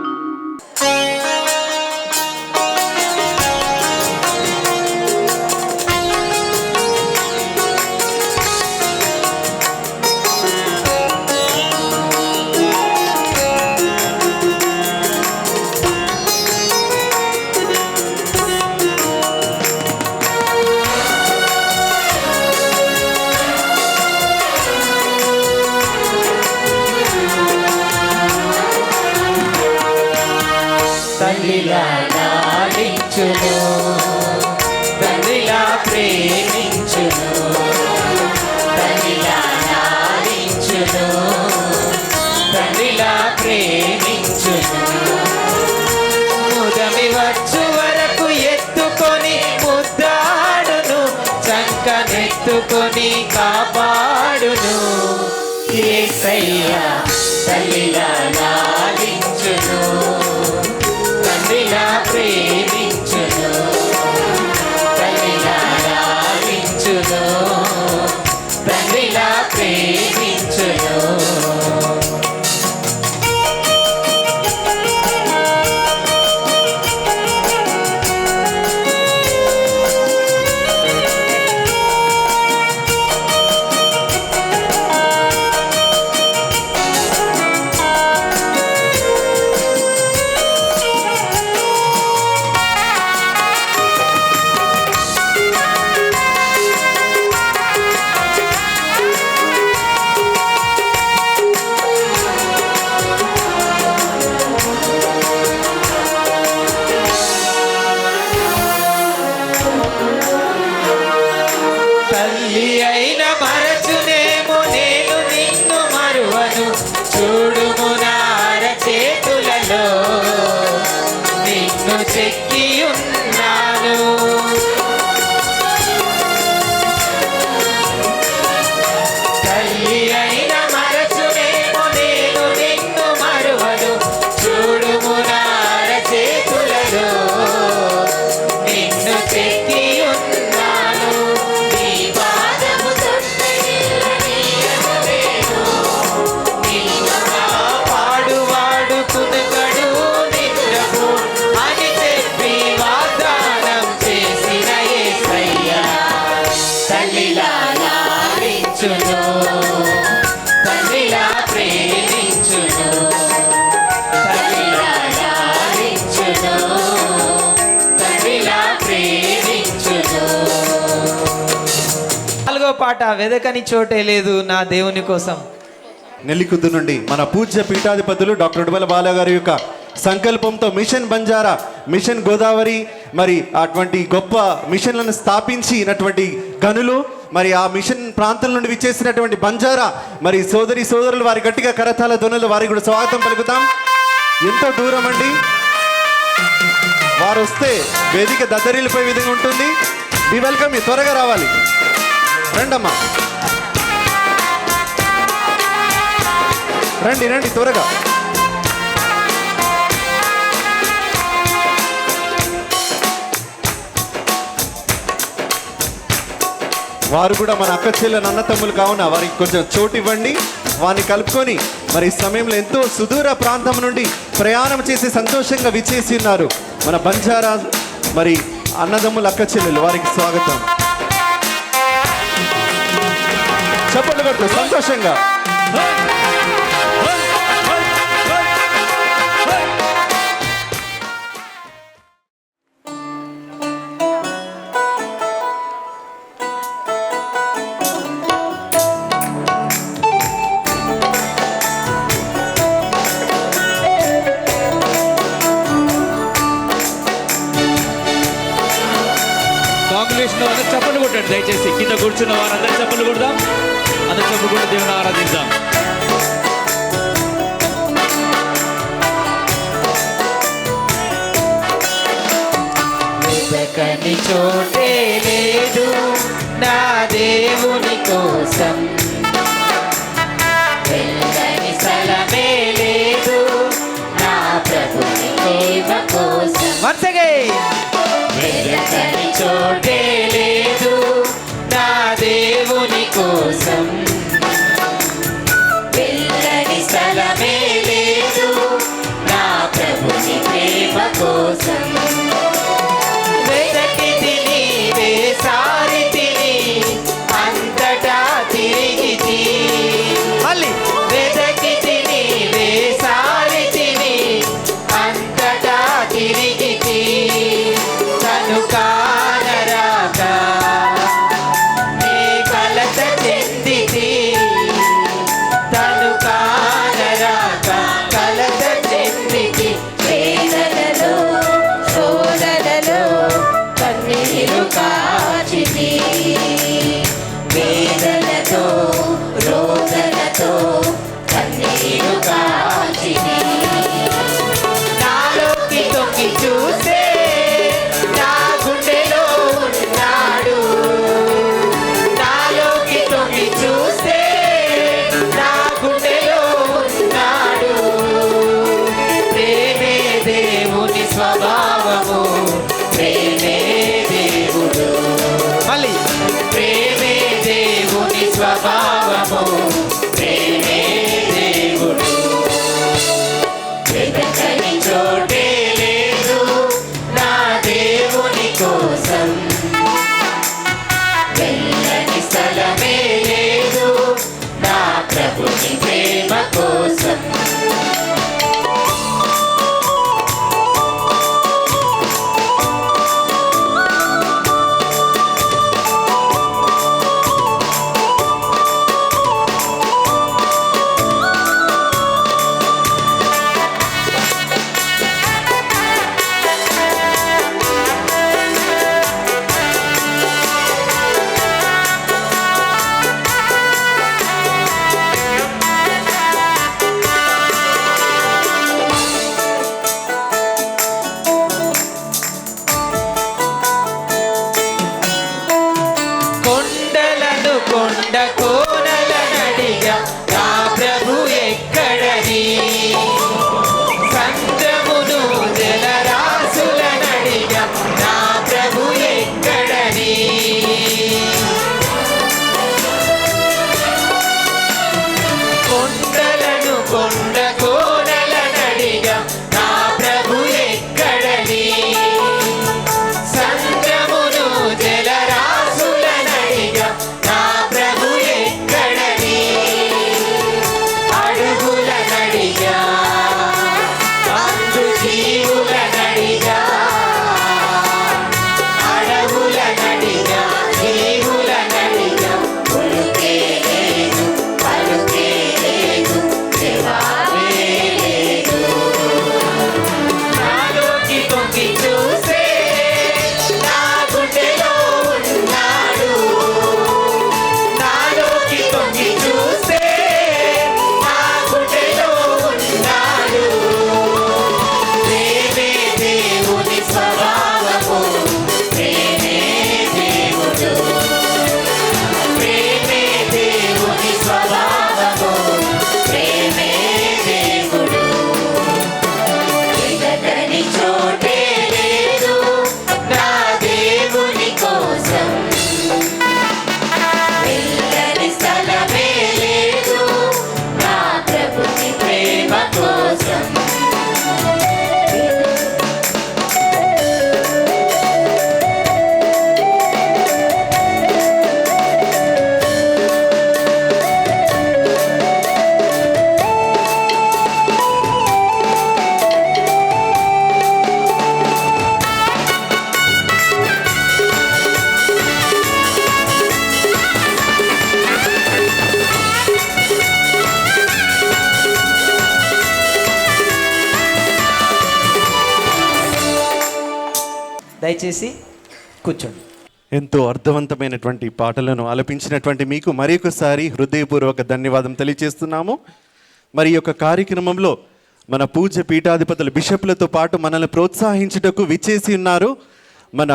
తల్లిలా లాలించును, తండ్రిలా ప్రేమించును, తల్లిలా లాలించును, తండ్రిలా ప్రేమించును. ముదమి వచ్చు వరకు ఎత్తుకొని ముద్దాడును, చంకనెత్తుకొని కాపాడును. యేసయ్యా తల్లిలా లాలించును, తండ్రిలా ప్రేమించును, తల్లిలా లాలించును, తండ్రిలా ప్రేమించును. తల్లి అయిన మరచునేమో నేను నిన్ను మరువను, చూడుము నా అరచేతులలో నిన్ను చెక్కి ఉన్నాను. తల్లి అయిన మరచునేమో నేను నిన్ను మరువను, చూడుము నా అరచేతులలో నిన్ను చెక్కి ఉన్నాను. నీ పాదము తొట్టెగిల్లనీయను, నిన్ను కాపాడువాడు కునుకడు నిద్రపు అని చెప్పి వాగ్దానం చేసిన యేసయ్యా తల్లిలా లాలించును, తండ్రిలా ప్రేమించును, తల్లిలా లాలించును, తండ్రిలా ప్రేమించును. 4వ పాట వెదకని చోటే లేదు నా దేవుని కోసం. నెల్లికుద్దు నుండి మన పూజ్య పీఠాధిపతులు డాక్టర్ ఉడుమల బాల గారి యొక్క సంకల్పంతో మిషన్ బంజారా, మిషన్ గోదావరి మరి అటువంటి గొప్ప మిషన్లను స్థాపించినటువంటి గనులు, మరి ఆ మిషన్ ప్రాంతం నుండి విచ్చేసినటువంటి బంజారా మరి సోదరులు వారి గట్టిగా కరతాళ ధ్వనులు వారికి కూడా స్వాగతం పలుకుతాం. ఎంతో దూరం అండి, వారు వస్తే వేదిక దద్దరిల్లిపోయే విధంగా ఉంటుంది. మీ వెల్కమ్, త్వరగా రావాలి, రండమ్మా, రండి త్వరగా. వారు కూడా మన అక్క చెల్లెలు అన్న తమ్ములు కావున వారికి కొంచెం చోటు ఇవ్వండి. వారిని కలుపుకొని మరి ఈ సమయంలో ఎంతో సుదూర ప్రాంతం నుండి ప్రయాణం చేసి సంతోషంగా విచ్చేసి ఉన్నారు మన బంజారా మరి అన్నదమ్ముల అక్క చెల్లెలు, వారికి స్వాగతం. చప్పట్లు కొట్టు సంతోషంగా. సాంగ్ వేసిన అందరూ చప్పట్లు కొట్టండి దయచేసి. కింద కూర్చున్న వారందరూ చప్పట్లు కొడదాం. అందరూ చప్పట్లు కొట్టి దేవుని ఆరాధిద్దాం. వెతకని చోటే లేదు నా దేవుని కోసం, వెళ్ళని స్థలమే లేదు నా ప్రభుని ప్రేమ కోసం. Once again. వెతకని చోటే లేదు నా దేవుని కోసం, వెళ్ళని స్థలమే లేదు నా ప్రభుని ప్రేమ కోసం. వెతకితిని వేసారితిని అంతటా తిరిగితి, మళ్ళీ వెతకితిని వేసారితిని అంతటా తిరిగితి, తను కానరాక నే కలత చెందితి, తను కానరాక కలత చెందితి. వేదనలో శోధనలో కన్నీరు కాచితి, వేదనతో రోదనతో కన్నీరు కాచితి. నాలోకి తొంగి చూస్తే నా గుండెలో ఉన్నాడు, నాలోకి తొంగి చూస్తే నా గుండెలో ఉన్నాడు. ప్రేమే దేవుని స్వభావము, ప్రేమే దేవుడు, మళ్ళీ ప్రేమే దేవుని స్వభావము, ప్రేమే దేవుడు. వెతకని చోటే లేదు నా దేవుని కోసం, వెళ్ళని స్థలమే లేదు నా ప్రభుని ప్రేమ కోసం. కొండలను కొండ కోనలనడిగా నా ప్రభు ఎక్కడని, సంద్రమును జలరాశులనడిగా నా ప్రభు ఎక్కడని, కొండలను కొండ కోనలనడిగా నా ప్రభు ఎక్కడని, సంద్రమును జలరాశులనడిగా నా ప్రభు ఎక్కడని, అడుగులనడిగా అందు జీవులనడిగా, అడవులనడిగా జీవులనడిగా, ఉలుకే లేదు పలుకే లేదు జవాబే లేదు. నాలోకి తొంగి చూస్తే నా గుండెలో ఉన్నాడు, నాలోకి తొంగి చూస్తే నా గుండెలో ఉన్నాడు. ప్రేమే దేవుని స్వభావము, ప్రేమే దేవుడు, ప్రేమే దేవుని స్వభావము, ప్రేమే దేవుడు. వెతకని చోటే లేదు నా దేవుని కోసం, వెళ్ళని స్థలమే లేదు నా ప్రభుని ప్రేమ కోసం. దయచేసి కూర్చోండి. ఎంతో అర్థవంతమైనటువంటి పాటలను ఆలపించినటువంటి మీకు మరొకసారి హృదయపూర్వక ధన్యవాదం తెలియజేస్తున్నాము. మరి ఈ యొక్క కార్యక్రమంలో మన పూజ్య పీఠాధిపతులు బిషప్లతో పాటు మనల్ని ప్రోత్సహించుటకు విచ్చేసి ఉన్నారు. మన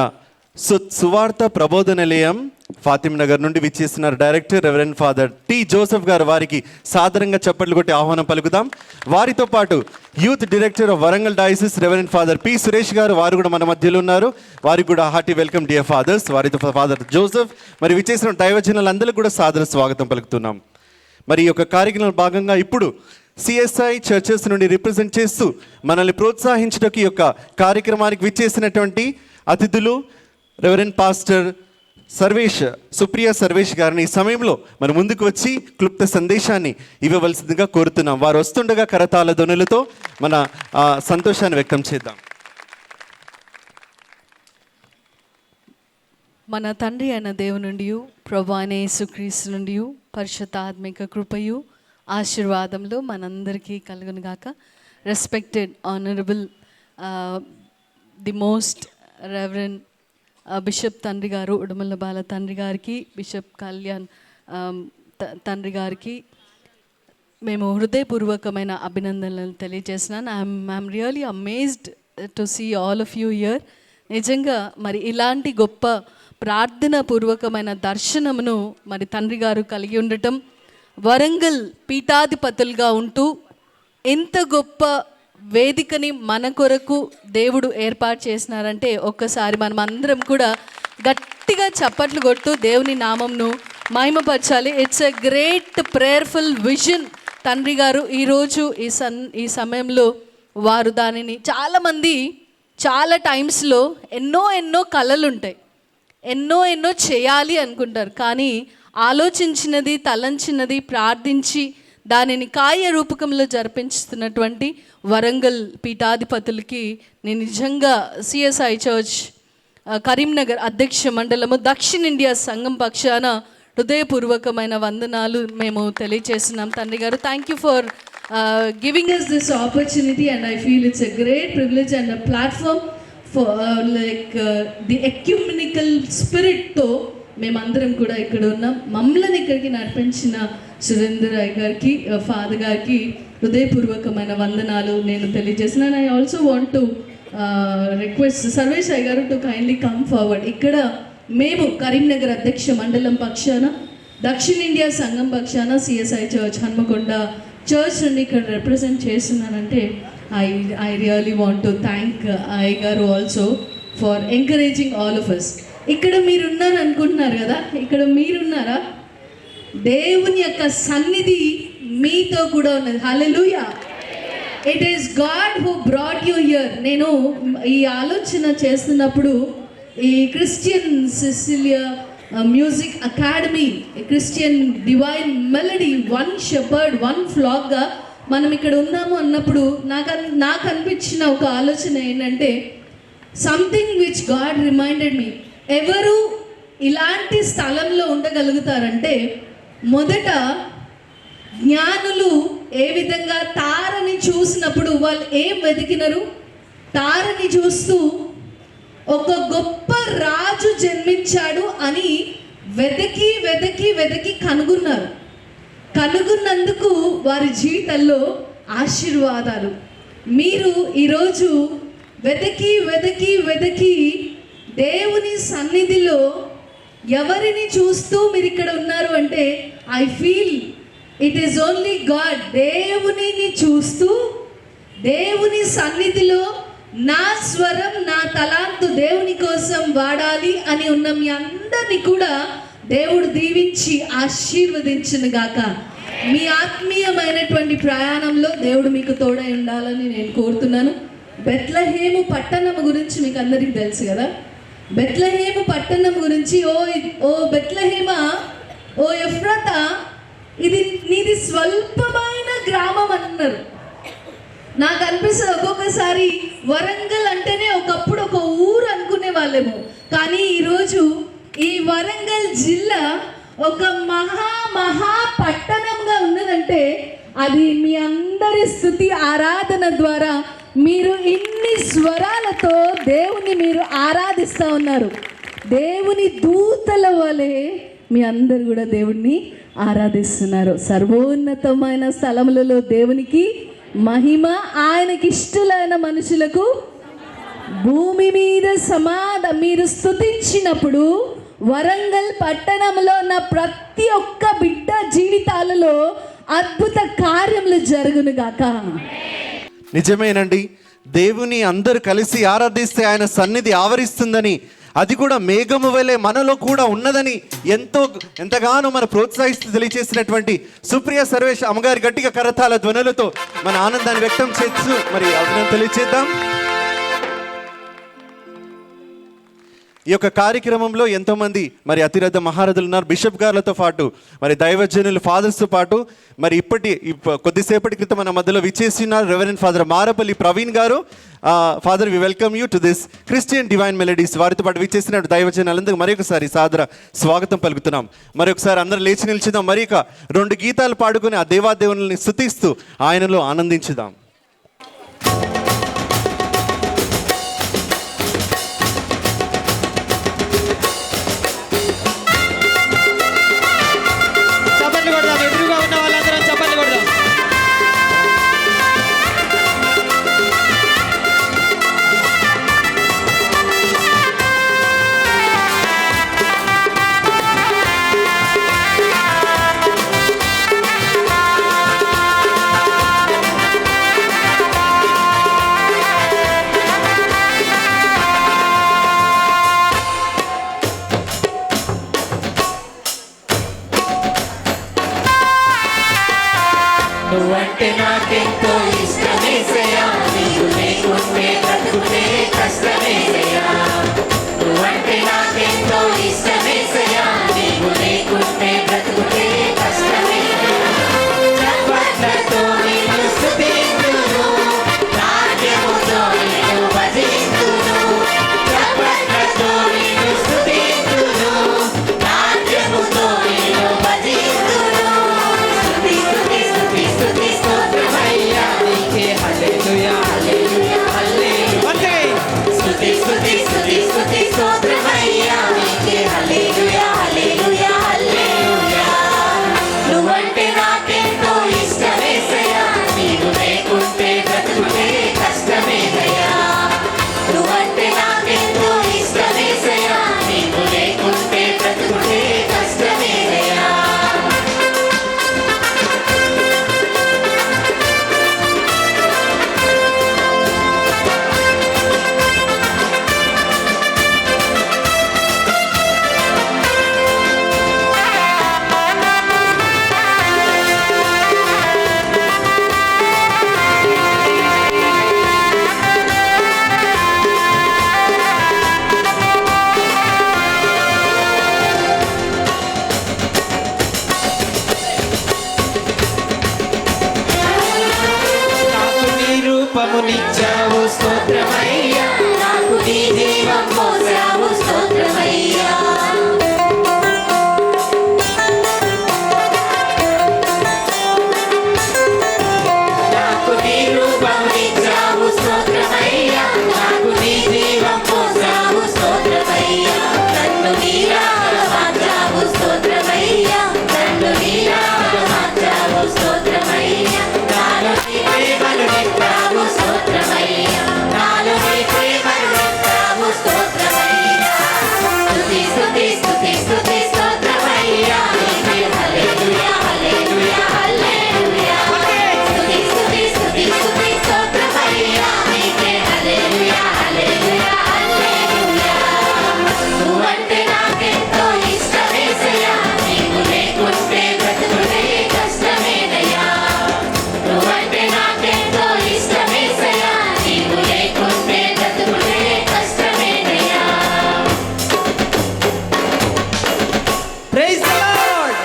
సువార్త ప్రబోధ నిలయం ఫాతిమ్ నగర్ నుండి విచ్చేస్తున్నారు director reverend father T Joseph గారు. వారికి సాదరంగా చప్పట్లు కొట్టి ఆహ్వానం పలుకుదాం. వారితో పాటు youth director of Warangal diocese reverend father P Suresh గారు, వారు కూడా మన మధ్యలో ఉన్నారు. వారికి కూడా హార్టీ వెల్కమ్ డియర్ ఫాదర్స్. వారితో ఫాదర్ జోసెఫ్ మరి విచ్చేసిన దైవజనులందరికీ కూడా సాదర స్వాగతం పలుకుతున్నాం. మరి ఈ యొక్క కార్యక్రమంలో భాగంగా ఇప్పుడు సిఎస్ఐ చర్చెస్ నుండి రిప్రజెంట్ చేస్తూ మనల్ని ప్రోత్సహించడానికి ఈ యొక్క కార్యక్రమానికి విచ్చేసినటువంటి అతిథులు రెవరెండ్ పాస్టర్ సుప్రియ సర్వేష్ గారిని ఈ సమయంలో మన ముందుకు వచ్చి క్లుప్త సందేశాన్ని ఇవ్వవలసిందిగా కోరుతున్నాం. వారు వస్తుండగా కరతాళ ధ్వనులతో మన సంతోషాన్ని వ్యక్తం చేద్దాం. మన తండ్రి అయిన దేవుని నుండి, ప్రభువైన అయిన యేసుక్రీస్తు నుండి పరిశుద్ధాత్మిక కృపయు ఆశీర్వాదములు మనందరికీ కలుగును గాక. Respected honourable the most reverend bishop తండ్రి గారు, ఉడుమల బాల తండ్రి గారికి, బిషప్ కళ్యాణ్ తండ్రి గారికి మేము హృదయపూర్వకమైన అభినందనలు తెలియజేస్తున్నాను. I'm really amazed to see all of you here. నిజంగా మరి ఇలాంటి గొప్ప ప్రార్థన పూర్వకమైన దర్శనమును మరి తండ్రి గారు కలిగి ఉండటం, వరంగల్ పీఠాధిపతులుగా ఉంటూ ఎంత గొప్ప వేదికని మన కొరకు దేవుడు ఏర్పాటు చేసినారంటే ఒక్కసారి మనం అందరం కూడా గట్టిగా చప్పట్లు కొడుతూ దేవుని నామంను మహిమపరచాలి. It's a great prayerful vision. తండ్రి గారు ఈరోజు ఈ సమయంలో వారు దానిని చాలామంది చాలా టైమ్స్లో ఎన్నో కళలు ఉంటాయి, ఎన్నో చేయాలి అనుకుంటారు. కానీ ఆలోచించినది, తలంచినది, ప్రార్థించి దానిని కార్యరూపకంలో జరిపించుతున్నటువంటి వరంగల్ పీఠాధిపతులకి నేను నిజంగా సిఎస్ఐ చర్చ్ కరీంనగర్ అధ్యక్ష మండలము దక్షిణ ఇండియా సంఘం పక్షాన హృదయపూర్వకమైన వందనాలు మేము తెలియజేస్తున్నాం. తండ్రి గారు, thank you for giving us this opportunity and I feel it's a great privilege and a platform for the ecumenical spirit తో మేమందరం కూడా ఇక్కడ ఉన్నాం. మమ్మల్ని ఇక్కడికి నడిపించిన సురేందర్ రాయ్ గారికి, ఫాదర్ గారికి హృదయపూర్వకమైన వందనాలు నేను తెలియజేస్తున్నాను. I also want to request Sarvesh Rai గారు టు కైండ్లీ కమ్ ఫార్వర్డ్. ఇక్కడ మేము కరీంనగర్ అధ్యక్ష మండలం పక్షాన, దక్షిణ ఇండియా సంఘం పక్షాన సిఎస్ఐ చర్చ్ హన్మకొండ చర్చ్ నుండి ఇక్కడ రిప్రజెంట్ చేస్తున్నానంటే I really want to thank అయ్య గారు also for encouraging all of us. ఇక్కడ మీరున్నారు అనుకుంటున్నారు కదా, ఇక్కడ మీరున్నారా? దేవుని యొక్క సన్నిధి మీతో కూడా ఉన్నది. Hallelujah. It is god who brought you here. నేను ఈ ఆలోచన చేస్తున్నప్పుడు ఈ christian Cecilia music academy, christian divine melody, one shepherd one ఫ్లాక్గా మనం ఇక్కడ ఉన్నాము అన్నప్పుడు నాకు అనిపించిన ఒక ఆలోచన ఏంటంటే, something which god reminded me. ఎవరు ఇలాంటి స్థలంలో ఉండగలుగుతారంటే, మొదట జ్ఞానులు ఏ విధంగా తారని చూసినప్పుడు వాళ్ళు ఏం వెతికినారు? తారని చూస్తూ ఒక గొప్ప రాజు జన్మించాడు అని వెతికి వెతికి వెతికి కనుగొన్నారు. కనుగొన్నందుకు వారి జీవితంలో ఆశీర్వాదాలు. మీరు ఈరోజు వెతికి వెతికి వెతికి దేవుని సన్నిధిలో ఎవరిని చూస్తూ మీరు ఇక్కడ ఉన్నారు అంటే, I feel it is only God. దేవునిని చూస్తూ దేవుని సన్నిధిలో నా స్వరం, నా తలాంతు దేవుని కోసం వాడాలి అని ఉన్న మీ అందరినీ కూడా దేవుడు దీవించి ఆశీర్వదించును గాక. మీ ఆత్మీయమైనటువంటి ప్రయాణంలో దేవుడు మీకు తోడై ఉండాలని నేను కోరుతున్నాను. బెత్లహేము పట్టణం గురించి మీకు అందరికీ తెలుసు కదా. బెత్లహేము పట్టణం గురించి, ఓ బెత్లహేమ, ఓ ఎఫ్రాతా, ఇది నీది స్వల్పమైన గ్రామం అన్నారు. నాకు అనిపిస్తుంది ఒక్కొక్కసారి వరంగల్ అంటేనే ఒకప్పుడు ఒక ఊరు అనుకునే వాళ్ళేమో, కానీ ఈరోజు ఈ వరంగల్ జిల్లా ఒక మహా పట్టణంగా ఉన్నదంటే అది మీ అందరి స్తుతి ఆరాధన ద్వారా మీరు ఇన్ని స్వరాలతో దేవుని మీరు ఆరాధిస్తూ ఉన్నారు. దేవుని దూతల వలె మీ అందరు కూడా దేవుణ్ణి ఆరాధిస్తున్నారు. సర్వోన్నతమైన స్థలములలో దేవునికి మహిమ, ఆయనకి ఇష్టలైన మనుషులకు భూమి మీద సమాధానం. మీరు స్తుతించినప్పుడు వరంగల్ పట్టణంలో ఉన్న ప్రతి ఒక్క బిడ్డ జీవితాలలో అద్భుత కార్యములు జరుగును గాక. నిజమేనండి, దేవుని అందరూ కలిసి ఆరాధిస్తే ఆయన సన్నిధి ఆవరిస్తుందని, అది కూడా మేఘము వలె మనలో కూడా ఉన్నదని ఎంతగానో మన ప్రోత్సహిస్తూ తెలియజేసినటువంటి సుప్రియ సర్వేష్ అమ్మగారి గట్టిగా కరతాల ధ్వనులతో మన ఆనందాన్ని వ్యక్తం చేస్తూ మరి అభినందన తెలియజేద్దాం. ఈ యొక్క కార్యక్రమంలో ఎంతోమంది మరి అతిరథ మహారథులు ఉన్నారు. బిషప్ గారులతో పాటు మరి దైవజనులు ఫాదర్స్తో పాటు మరి కొద్దిసేపటి క్రితం మన మధ్యలో విచ్చేసి ఉన్నారు రెవరెండ్ ఫాదర్ మారపల్లి ప్రవీణ్ గారు. Father, we welcome you to this Christian divine melodies. వారితో పాటు విచ్చేసిన దైవజనులందరికీ మరొకసారి సాదర స్వాగతం పలుకుతున్నాం. మరొకసారి అందరూ లేచి నిలిచిదాం. మరి 2 గీతాలు పాడుకొని ఆ దేవాదేవుని స్తుతిస్తూ ఆయనలో ఆనందించుదాం. నువ్వంటే నాకెంతో ఇష్టమేసయ్యా, నీవు లేకుంటే బ్రతుకుతే కష్టమేసయ్యా. నువ్వంటే నాకెంతో ఇష్టమేసయ్యా, నీవు లేకుంటే బ్రతుకుతే కష్టమేసయ్యా. చప్పట్లతో నిన్ను స్తుతింతును, నాట్యముతో నిన్ను భజింతును. చప్పట్లతో నిన్ను స్తుతింతును, నాట్యముతో నిన్ను భజింతును. స్తుతి స్తోత్రమయ్యా నీకే, హల్లెలూయా హల్లెలూయా హల్లెలూయా. స్తుతి స్తుతి స్తుతి స్తుతి స్తోత్రమయ్యా నీకే, హల్లెలూయా హల్లెలూయా హల్లెలూయా. నువ్వంటే నాకెంతో ఇష్టమేసయ్యా, నీవు లేకుంటే బ్రతుకుతే కష్టమేసయ్యా. నువ్వంటే నాకెంతో ఇష్టమేసయ్యా, నీవు లేకుంటే బ్రతుకుతే కష్టమేసయ్యా. రూపమునిచ్చావు స్తోత్రమయ్యా, నాకు నీ జీవం పోసావు స్తోత్రమయ్యా. నాకు నీ రూపమునిచ్చావు స్తోత్రమయ్యా, నాకు నీ జీవం పోసావు స్తోత్రమయ్యా. నన్ను నీలాగా మార్చావు స్తోత్రమయ్యా, నన్ను నీలాగా మార్చావు స్తోత్రమయ్యా. నాలో నీ ప్రేమను నింపావు స్తోత్రమయ్యా, నాలో నీ ప్రేమను నింపావు స్తోత్రమయ్యా. స్తుతి స్తుతి స్తుతి స్తుతి స్తోత్రమయ్యా నీకే, హల్లెలూయా హల్లెలూయా హల్లెలూయా. స్తుతి స్తుతి స్తుతి స్తుతి స్తోత్రమయ్యా నీకే, హల్లెలూయా హల్లెలూయా హల్లెలూయా. నువ్వంటే నాకెంతో ఇష్టమేసయ్యా, నీవు లేకుంటే బ్రతుకుతే కష్టమేనయ్యా. నువ్వంటే నాకెంతో ఇష్టమేసయ్యా, నీవు లేకుంటే బ్రతుకుతే కష్టమేనయ్యా. Praise the lord,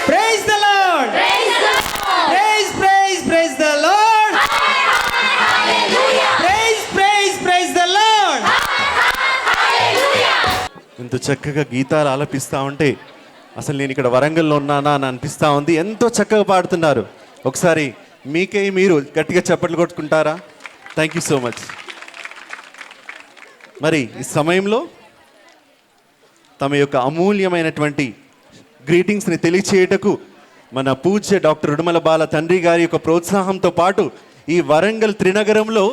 praise the lord, praise praise praise the lord, praise praise praise the lord. ఇంత చక్కగా గీతాలు ఆలపిస్తూ ఉంటే అసలు నేను ఇక్కడ వరంగల్లో ఉన్నానా అని అనిపిస్తూ ఉంది. ఎంతో చక్కగా పాడుతున్నారు. ఒకసారి మీకే మీరు గట్టిగా చప్పట్లు కొట్టుకుంటారా? Thank you so much. మరి ఈ సమయంలో తమ యొక్క అమూల్యమైనటువంటి గ్రీటింగ్స్ని తెలియచేయటకు మన పూజ్య డాక్టర్ ఉడుమల బాల తండ్రి గారి యొక్క ప్రోత్సాహంతో పాటు ఈ వరంగల్ త్రినగరంలో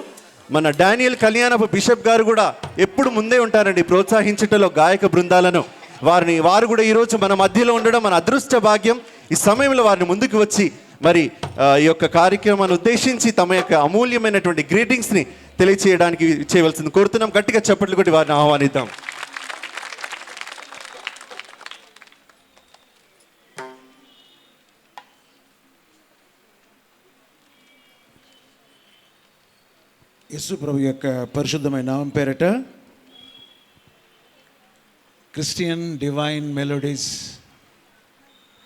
మన డానియల్ కళ్యాణపు బిషప్ గారు కూడా ఎప్పుడు ముందే ఉంటారండి ప్రోత్సహించటంలో గాయక బృందాలను. వారు కూడా ఈరోజు మన మధ్యలో ఉండడం మన అదృష్ట భాగ్యం. ఈ సమయంలో వారిని ముందుకు వచ్చి మరి ఈ యొక్క కార్యక్రమాన్ని ఉద్దేశించి తమ యొక్క అమూల్యమైనటువంటి గ్రీటింగ్స్ని తెలియచేయడానికి చేయవలసింది కోరుతున్నాం. గట్టిగా చప్పట్లు కొట్టి వారిని ఆహ్వానిద్దాం. యేసు ప్రభు యొక్క పరిశుద్ధమైన నామం పేరట క్రిస్టియన్ డివైన్ మెలోడీస్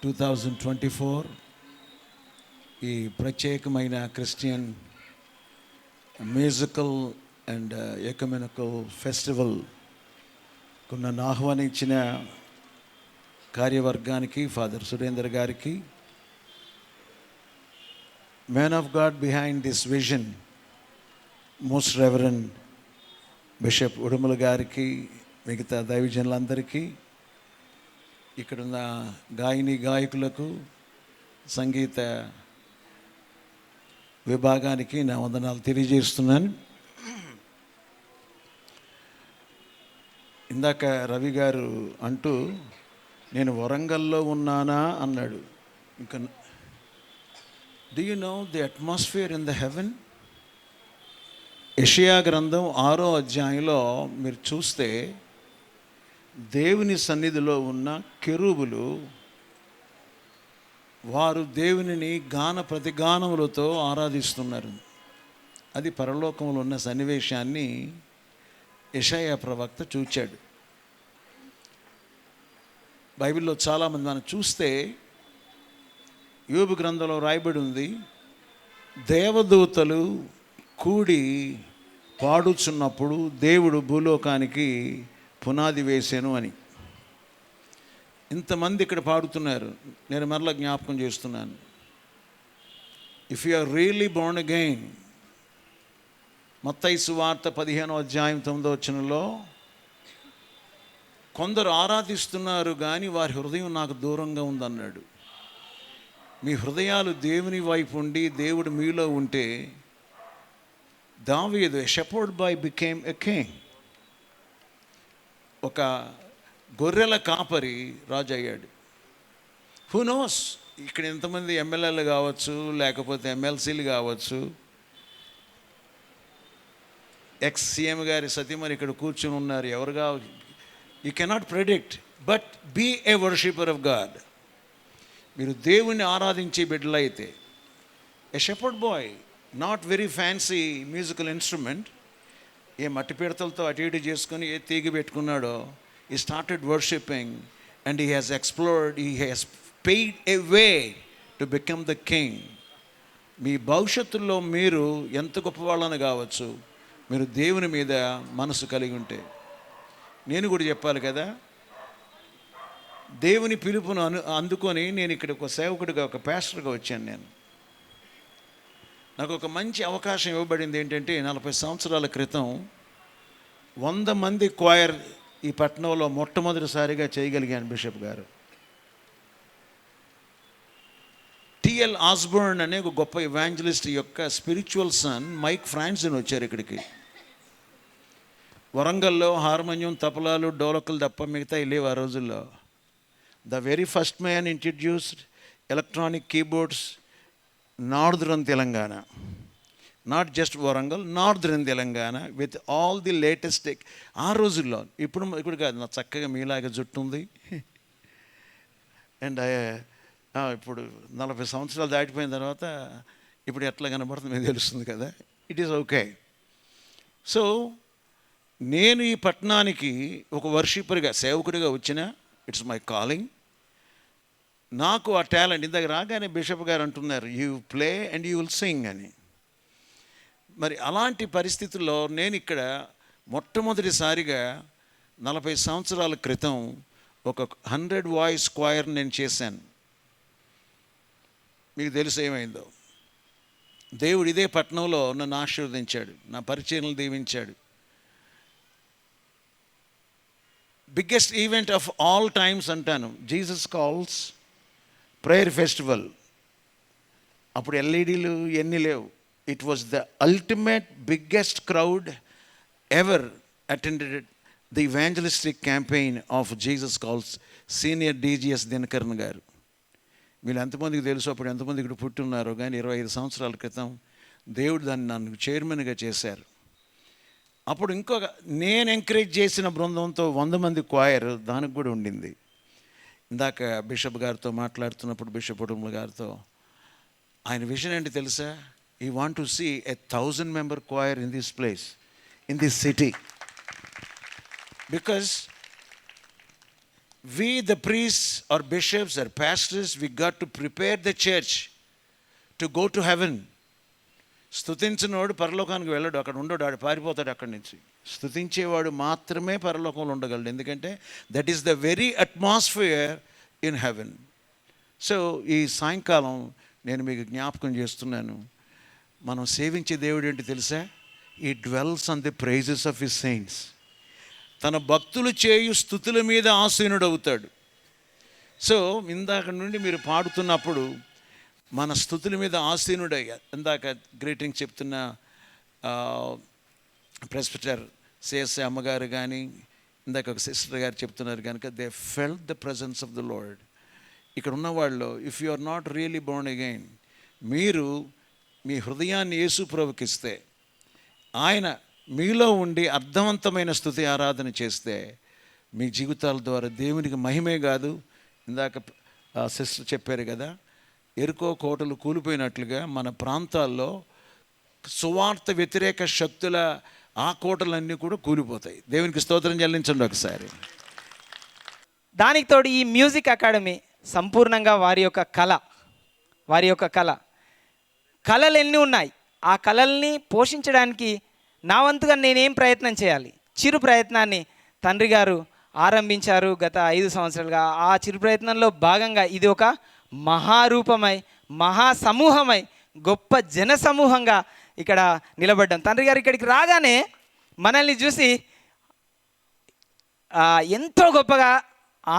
2024 ఈ ప్రత్యేకమైన క్రిస్టియన్ మ్యూజికల్ అండ్ ఎకమెనికల్ ఫెస్టివల్ నన్ను ఆహ్వానించిన కార్యవర్గానికి, ఫాదర్ సురేందర్ గారికి, man of God behind this vision most reverend bishop Udumala గారికి, మిగతా దైవజనులందరికీ, ఇక్కడున్న గాయకులకు, సంగీత విభాగానికి నా వందనాలు తెలియజేస్తున్నాను. ఇందాక రవి గారు అంటూ నేను వరంగల్లో ఉన్నానా అన్నాడు. ఇంకా do you know the atmosphere in the heaven? యెషయా గ్రంథం 6వ అధ్యాయంలో మీరు చూస్తే దేవుని సన్నిధిలో ఉన్న కెరూబులు వారు దేవునిని గాన ప్రతిగానములతో ఆరాధిస్తున్నారు. అది పరలోకంలో ఉన్న సన్నివేశాన్ని యెషయా ప్రవక్త చూచాడు. బైబిల్లో చాలామంది మనం చూస్తే యోబు గ్రంథంలో రాయబడి ఉంది, దేవదూతలు కూడి పాడుచున్నప్పుడు దేవుడు భూలోకానికి పునాది వేసాను అని. ఇంతమంది ఇక్కడ పాడుతున్నారు. నేను మరలా జ్ఞాపకం చేస్తున్నాను, if you are really born again, మత్తయి సువార్త 15వ అధ్యాయం 9వ వచనంలో కొందరు ఆరాధిస్తున్నారు కానీ వారి హృదయం నాకు దూరంగా ఉందన్నాడు. మీ హృదయాలు దేవుని వైపు ఉండి దేవుడు మీలో ఉంటే, దావీదు shepherd bye became a king. ఒక గొర్రెల కాపరి రాజు అయ్యాడు. హూ నోస్, ఇక్కడ ఎంతమంది ఎమ్మెల్యేలు కావచ్చు, లేకపోతే ఎమ్మెల్సీలు కావచ్చు, ఎక్స్ సీఎం గారి సతీమణి ఇక్కడ కూర్చుని ఉన్నారు. ఎవరుగా you cannot predict, but be a worshipper of god. మీరు దేవుణ్ణి ఆరాధించే బిడ్డలైతే, a shepherd boy, not very fancy musical instrument, a మట్టి పిడతలతో అటు ఇటు చేసుకొని ఏ తీగ పెట్టుకున్నాడో, he started worshipping and he has explored, he has paved a way to become the king. మీ భవిష్యత్తులో మీరు ఎంత గొప్పవాళ్ళని కావచ్చు, మీరు దేవుని మీద మనసు కలిగి ఉంటే. నేను కూడా చెప్పాలి కదా, దేవుని పిలుపును అందుకొని నేను ఇక్కడ ఒక సేవకుడిగా, ఒక పాస్టర్గా వచ్చాను. నాకు ఒక మంచి అవకాశం ఇవ్వబడింది. ఏంటంటే 40 సంవత్సరాల క్రితం 100 మంది క్వైర్ ఈ పట్టణంలో మొట్టమొదటిసారిగా చేయగలిగాను బిషప్ గారు. టిఎల్ ఆస్బర్న్ అనే ఒక గొప్ప ఇవాంజలిస్ట్ యొక్క స్పిరిచువల్ సన్ మైక్ ఫ్రాన్సిన్ వచ్చారు ఇక్కడికి. వరంగల్లో హార్మోనియం, తపలాలు, డోలకులు తప్ప మిగతా లేవు ఆ రోజుల్లో. The very first man introduced electronic keyboards northern Telangana, not just Warangal, northern Telangana, with all the latest. ఆ రోజుల్లో, ఇప్పుడు కాదు, నా చక్కగా మీలాగా జుట్టు ఉంది. అండ్ ఇప్పుడు 40 సంవత్సరాలు దాటిపోయిన తర్వాత ఇప్పుడు ఎట్లా కనబడుతుంది మీకు తెలుస్తుంది కదా. It is okay. సో నేను ఈ పట్టణానికి ఒక వర్షిపర్గా, సేవకుడిగా వచ్చిన, ఇట్స్ మై కాలింగ్. నాకు ఆ టాలెంట్, ఇందాక రాగానే బిషప్ గారు అంటున్నారు, you play and you will sing అని. మరి అలాంటి పరిస్థితుల్లో నేను ఇక్కడ మొట్టమొదటిసారిగా 40 సంవత్సరాల క్రితం ఒక 100 వాయిస్ క్వైర్ నేను చేశాను. మీకు తెలుసు ఏమైందో. దేవుడు ఇదే పట్టణంలో నన్ను ఆశీర్వదించాడు, నా పరిచర్యలు దీవించాడు. Biggest event of all times అంటాను. Jesus calls prayer festival. అప్పుడు ఎల్ఈడీలు ఎన్ని లేవు. It was the ultimate biggest crowd ever attended the evangelistic campaign of Jesus calls. Senior DGS Dinakaran గారు. వీళ్ళు ఎంతమందికి తెలుసు, అప్పుడు ఎంతమంది ఇక్కడ పుట్టున్నారో కానీ 25 సంవత్సరాల క్రితం దేవుడు దాన్ని నన్ను చైర్మన్గా చేశారు. అప్పుడు ఇంకొక నేను ఎంకరేజ్ చేసిన బృందంతో 100 మంది క్వాయర్ దానికి కూడా ఉండింది. ఇందాక బిషప్ గారితో మాట్లాడుతున్నప్పుడు బిషప్ ఉడుమల గారితో ఆయన విషయం ఏంటి తెలుసా? I want to see 1,000 member choir in this place, in this city. Because we, the priests or bishops or pastors, we got to prepare the church to go to heaven. స్తుతించినవాడు పరలోకానికి వెళ్ళాడు, అక్కడ ఉండడు, ఆడు పారిపోతాడు అక్కడి నుంచి. స్తుతించేవాడు మాత్రమే పరలోకంలో ఉండగలడు, ఎందుకంటే that is the very atmosphere in heaven. So ఈ సాయంకాలం నేను మీకు జ్ఞాపకం చేస్తున్నాను, మనం సేవించే దేవుడు ఏంటి తెలుసా? He dwells on the praises of his saints. తన భక్తులు చేయు స్తుతుల మీద ఆసీనుడవుతాడు. సో ఇందాక నుండి మీరు పాడుతున్నప్పుడు మన స్తుతుల మీద ఆసీనుడయ్యా. ఇందాక గ్రీటింగ్ చెప్తున్న ప్రెస్బిటర్ సిఎస్ఐ అమ్మగారు కానీ ఇందాక ఒక సిస్టర్ గారు చెప్తున్నారు కనుక they felt the presence of the lord. ఇక్కడ ఉన్న వాళ్ళు, if you are not really born again, మీరు మీ హృదయాన్ని యేసు ప్రభువుకి ఇస్తే, ఆయన మీలో ఉండి అర్థవంతమైన స్తుతి ఆరాధన చేస్తే, మీ జీవితాల ద్వారా దేవునికి మహిమే కాదు. ఇందాక సిస్టర్ చెప్పారు కదా, ఎరుకో కోటలు కూలిపోయినట్లుగా మన ప్రాంతాల్లో సువార్త వ్యతిరేక శక్తుల ఆ కోటలన్నీ కూడా కూలిపోతాయి. దేవునికి స్తోత్రం చెల్లించండి ఒకసారి. దానికి తోడు ఈ మ్యూజిక్ అకాడమీ సంపూర్ణంగా వారి యొక్క కళలు ఎన్ని ఉన్నాయి, ఆ కళల్ని పోషించడానికి నా వంతుగా నేనేం ప్రయత్నం చేయాలి? చిరు ప్రయత్నాన్ని తండ్రి గారు ఆరంభించారు గత 5 సంవత్సరాలుగా. ఆ చిరు ప్రయత్నంలో భాగంగా ఇది ఒక మహారూపమై, మహాసమూహమై, గొప్ప జనసమూహంగా ఇక్కడ నిలబడ్డాం. తండ్రి గారు ఇక్కడికి రాగానే మనల్ని చూసి ఎంతో గొప్పగా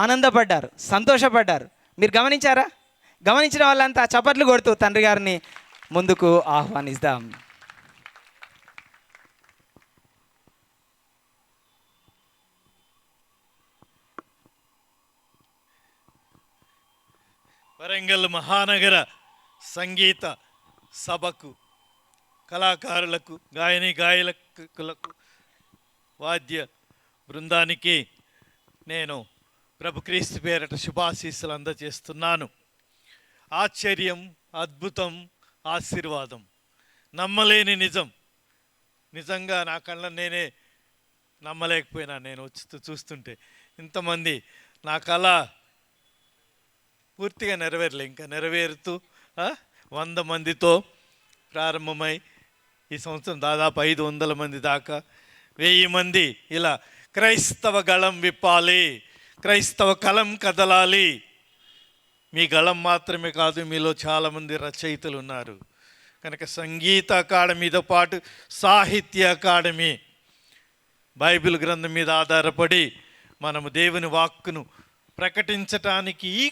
ఆనందపడ్డారు, సంతోషపడ్డారు. మీరు గమనించారా? గమనించిన వాళ్ళంతా చప్పట్లు కొడుతూ తండ్రి గారిని ముందుకు ఆహ్వానిస్తాం. వరంగల్ మహానగర సంగీత సభకు, కళాకారులకు, గాయకులకు, వాద్య బృందానికి నేను ప్రభు క్రీస్తు పేరట శుభాశీస్సులు అందజేస్తున్నాను. ఆశ్చర్యం, అద్భుతం, ఆశీర్వాదం, నమ్మలేని నిజం. నిజంగా నా కళ్ళ నేనే నమ్మలేకపోయినా నేను చూస్తుంటే. ఇంతమంది నా కళ పూర్తిగా నెరవేరలే, ఇంకా నెరవేరుతూ 100 మందితో ప్రారంభమై ఈ సంవత్సరం దాదాపు 500 మంది దాకా, 1000 మంది ఇలా క్రైస్తవ గళం విప్పాలి, క్రైస్తవ కలం కదలాలి. మీ గళం మాత్రమే కాదు, మీలో చాలామంది రచయితలు ఉన్నారు కనుక సంగీత అకాడమీతో పాటు సాహిత్య అకాడమీ, బైబిల్ గ్రంథం మీద ఆధారపడి మనము దేవుని వాక్కును ప్రకటించటానికి ఈ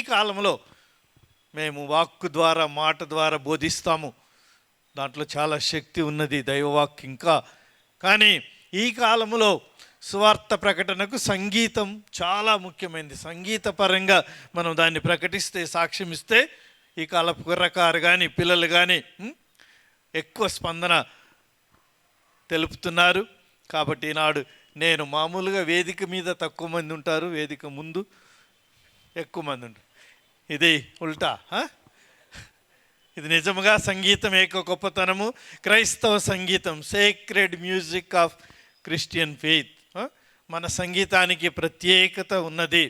కాలంలో మేము వాక్కు ద్వారా, మాట ద్వారా బోధిస్తాము. దాంట్లో చాలా శక్తి ఉన్నది దైవవాక్కు ఇంకా. కానీ ఈ కాలంలో సువార్త ప్రకటనకు సంగీతం చాలా ముఖ్యమైనది. సంగీత పరంగా మనం దాన్ని ప్రకటిస్తే, సాక్ష్యం ఇస్తే ఈ కాలపు కుర్రకారు కానీ పిల్లలు కానీ ఎక్కువ స్పందన తెలుపుతున్నారు. కాబట్టి ఈనాడు నేను మామూలుగా వేదిక మీద తక్కువ మంది ఉంటారు, వేదిక ముందు ఎక్కువ మంది ఉంటారు. ఇది ఉల్టా. ఇది నిజముగా సంగీతం ఏక గొప్పతనము. క్రైస్తవ సంగీతం, sacred music of Christian faith. మన సంగీతానికి ప్రత్యేకత ఉన్నది.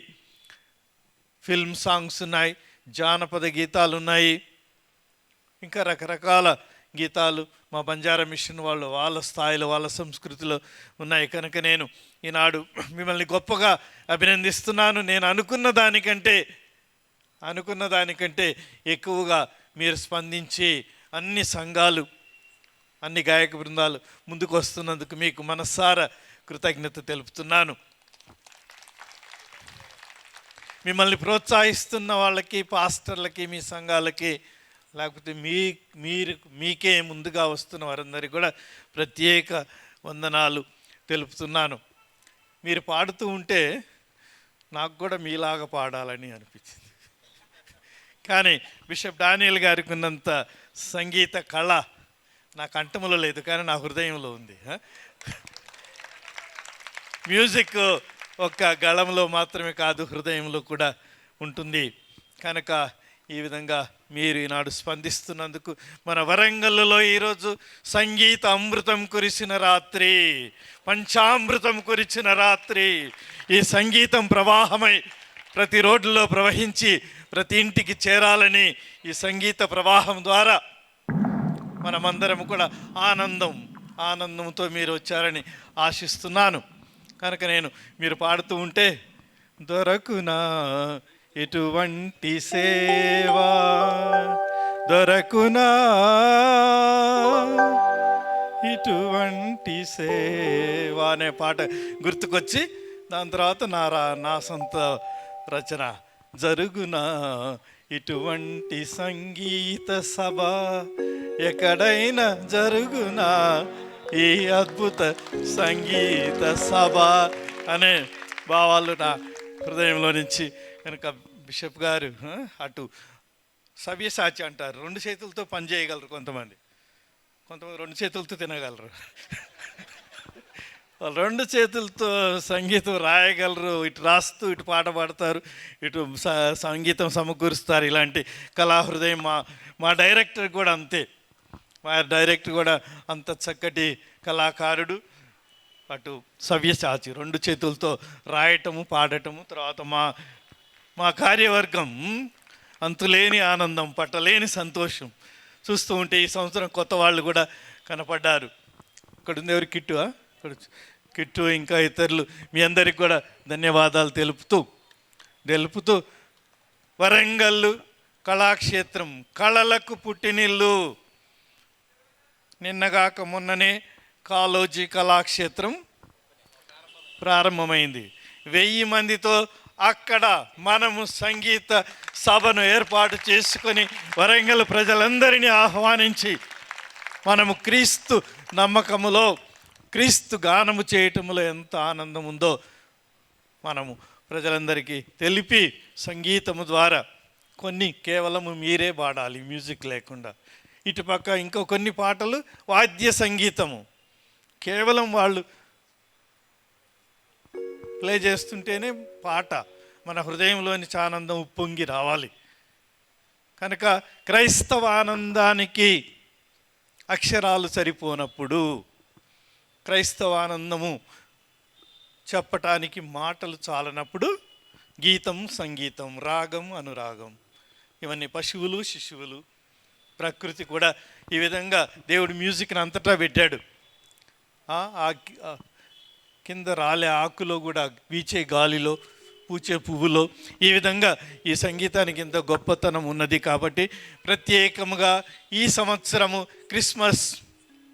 ఫిల్మ్ సాంగ్స్ ఉన్నాయి, జానపద గీతాలు ఉన్నాయి, ఇంకా రకరకాల గీతాలు మా బంజారా మిషన్ వాళ్ళ స్థాయిలో, వాళ్ళ సంస్కృతిలో ఉన్నాయి. కనుక నేను ఈనాడు మిమ్మల్ని గొప్పగా అభినందిస్తున్నాను. నేను అనుకున్న దానికంటే ఎక్కువగా మీరు స్పందించి అన్ని సంఘాలు, అన్ని గాయక బృందాలు ముందుకు వస్తున్నందుకు మీకు మనసారా కృతజ్ఞత తెలుపుతున్నాను. మిమ్మల్ని ప్రోత్సహిస్తున్న వాళ్ళకి, పాస్టర్లకి, మీ సంఘాలకి, లేకపోతే మీకే ముందుగా వస్తున్న వారందరికీ కూడా ప్రత్యేక వందనాలు తెలుపుతున్నాను. మీరు పాడుతూ ఉంటే నాకు కూడా మీలాగా పాడాలని అనిపించింది. కానీ బిషప్ డానియల్ గారికి ఉన్నంత సంగీత కళ నా కంఠములో లేదు, కానీ నా హృదయంలో ఉంది. మ్యూజిక్ ఒక్క గళంలో మాత్రమే కాదు, హృదయంలో కూడా ఉంటుంది. కనుక ఈ విధంగా మీరు ఈనాడు స్పందిస్తున్నందుకు, మన వరంగల్లో ఈరోజు సంగీత అమృతం కురిసిన రాత్రి, పంచామృతం కురిసిన రాత్రి. ఈ సంగీతం ప్రవాహమై ప్రతి రోడ్లలో ప్రవహించి ప్రతి ఇంటికి చేరాలని, ఈ సంగీత ప్రవాహం ద్వారా మనమందరం కూడా ఆనందంతో మీరు వచ్చారని ఆశిస్తున్నాను. కనుక మీరు పాడుతూ ఉంటే, దొరకునా ఎటువంటి సేవా, దొరకునా ఇటువంటి సేవా అనే పాట గుర్తుకొచ్చి, దాని తర్వాత నా సొంత రచన, జరుగునా ఇటువంటి సంగీత సభ, ఎక్కడైనా జరుగునా ఈ అద్భుత సంగీత సభ అనే భావాలు నా హృదయంలో నుంచి. కనుక బిషప్ గారు అటు సవ్యసాచి అంటారు, 2 చేతులతో పని చేయగలరు కొంతమంది 2 చేతులతో తినగలరు, 2 చేతులతో సంగీతం రాయగలరు, ఇటు రాస్తూ ఇటు పాట పాడతారు, ఇటు సంగీతం సమకూరుస్తారు. ఇలాంటి కళాహృదయం మా డైరెక్టర్ కూడా అంతే. మా డైరెక్టర్ కూడా అంత చక్కటి కళాకారుడు. అటు సవ్యసాచి, 2 చేతులతో రాయటము, పాడటము. తర్వాత మా కార్యవర్గం అంతులేని ఆనందం, పట్టలేని సంతోషం చూస్తూ ఉంటే. ఈ సంవత్సరం కొత్త వాళ్ళు కూడా కనపడ్డారు. ఇక్కడ ఉంది ఎవరు, కిట్టు ఇంకా ఇతరులు. మీ అందరికి కూడా ధన్యవాదాలు తెలుపుతూ వరంగల్లు కళాక్షేత్రం, కళలకు పుట్టినిల్లు. నిన్నగాక మొన్ననే కాళోజీ కళాక్షేత్రం ప్రారంభమైంది. 1000 మందితో అక్కడ మనము సంగీత సభను ఏర్పాటు చేసుకొని వరంగల్ ప్రజలందరినీ ఆహ్వానించి మనము క్రీస్తు నమ్మకములో, క్రీస్తు గానము చేయటంలో ఎంత ఆనందం ఉందో మనము ప్రజలందరికీ తెలిపి, సంగీతము ద్వారా కొన్ని కేవలము మీరే పాడాలి, మ్యూజిక్ లేకుండా. ఇటుపక్క ఇంకో కొన్ని పాటలు వాద్య సంగీతము, కేవలం వాళ్ళు ప్లే చేస్తుంటేనే పాట మన హృదయంలోని ఆనందం ఉప్పొంగి రావాలి. కనుక క్రైస్తవ ఆనందానికి అక్షరాలు సరిపోనప్పుడు, క్రైస్తవ ఆనందము చెప్పటానికి మాటలు చాలనప్పుడు, గీతం, సంగీతం, రాగం, అనురాగం, ఇవన్నీ పశువులు, శిశువులు, ప్రకృతి కూడా ఈ విధంగా దేవుడు మ్యూజిక్ని అంతటా పెట్టాడు. కింద రాలే ఆకులో కూడా, వీచే గాలిలో, పూచే పువ్వులో, ఈ విధంగా ఈ సంగీతానికి ఇంత గొప్పతనం ఉన్నది. కాబట్టి ప్రత్యేకంగా ఈ సంవత్సరము క్రిస్మస్,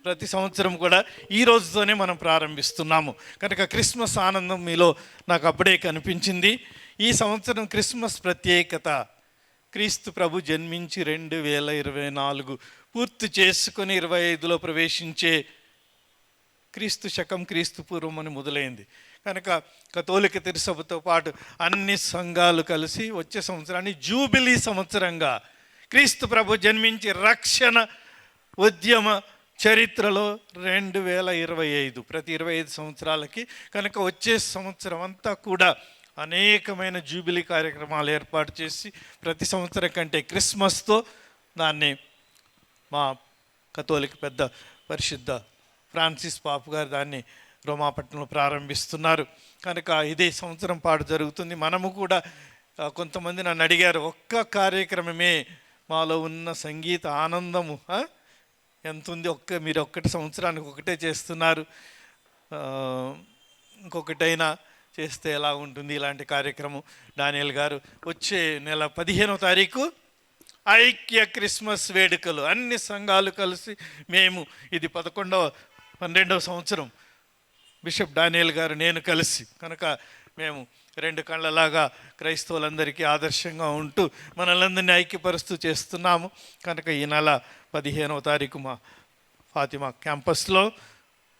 ప్రతి సంవత్సరం కూడా ఈ రోజుతోనే మనం ప్రారంభిస్తున్నాము. కనుక క్రిస్మస్ ఆనందం మీలో నాకు అప్పుడే కనిపించింది. ఈ సంవత్సరం క్రిస్మస్ ప్రత్యేకత, క్రీస్తు ప్రభు జన్మించి 2024 పూర్తి చేసుకొని 25లో ప్రవేశించే క్రీస్తు శకం, క్రీస్తు పూర్వం అని మొదలైంది. కనుక కథోలిక తిరుసభతో పాటు అన్ని సంఘాలు కలిసి వచ్చే సంవత్సరాన్ని జూబిలీ సంవత్సరంగా, క్రీస్తు ప్రభు జన్మించి రక్షణ ఉద్యమ చరిత్రలో 2025, ప్రతి 25 సంవత్సరాలకి. కనుక వచ్చే సంవత్సరం అంతా కూడా అనేకమైన జూబిలీ కార్యక్రమాలు ఏర్పాటు చేసి, ప్రతి సంవత్సరం కంటే క్రిస్మస్తో దాన్ని మా కథోలిక పెద్ద పరిశుద్ధ ఫ్రాన్సిస్ పాపు గారు దాన్ని రోమాపట్నంలో ప్రారంభిస్తున్నారు. కనుక ఇదే సంవత్సరం పాటు జరుగుతుంది. మనము కూడా కొంతమంది నన్ను అడిగారు, ఒక్క కార్యక్రమమే మాలో ఉన్న సంగీత ఆనందము ఎంత ఉంది, మీరు ఒక్కటి సంవత్సరానికి ఒకటే చేస్తున్నారు, ఇంకొకటైనా చేస్తే ఎలా ఉంటుంది ఇలాంటి కార్యక్రమం. డానియల్ గారు వచ్చే నెల 15వ తారీఖు ఐక్య క్రిస్మస్ వేడుకలు, అన్ని సంఘాలు కలిసి మేము, ఇది 11వ 12వ సంవత్సరం బిషప్ డానియల్ గారు నేను కలిసి. కనుక మేము రెండు కళ్ళలాగా క్రైస్తవులందరికీ ఆదర్శంగా ఉంటూ మనలందరినీ ఐక్యపరుస్తూ చేస్తున్నాము. కనుక ఈ నెల 15వ తారీఖు మా ఫాతిమా క్యాంపస్లో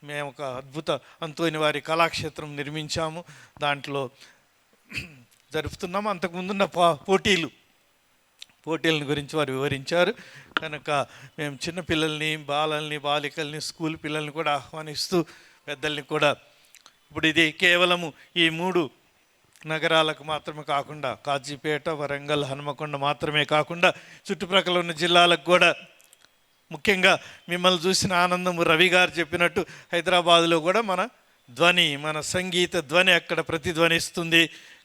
మేము ఒక అద్భుత అంతోని వారి కళాక్షేత్రం నిర్మించాము. దాంట్లో జరుపుతున్నాము. అంతకుముందున్న పోటీలను గురించి వారు వివరించారు. కనుక మేము చిన్నపిల్లల్ని, బాలికల్ని, స్కూల్ పిల్లల్ని కూడా ఆహ్వానిస్తూ పెద్దల్ని కూడా, ఇప్పుడు ఇది కేవలము ఈ 3 నగరాలకు మాత్రమే కాకుండా కాజీపేట, వరంగల్, హనుమకొండ మాత్రమే కాకుండా చుట్టుప్రక్కల ఉన్న జిల్లాలకు కూడా, ముఖ్యంగా మిమ్మల్ని చూసిన ఆనందము రవి గారు చెప్పినట్టు హైదరాబాదులో కూడా మన సంగీత ధ్వని అక్కడ ప్రతిధ్వనిస్తుంది.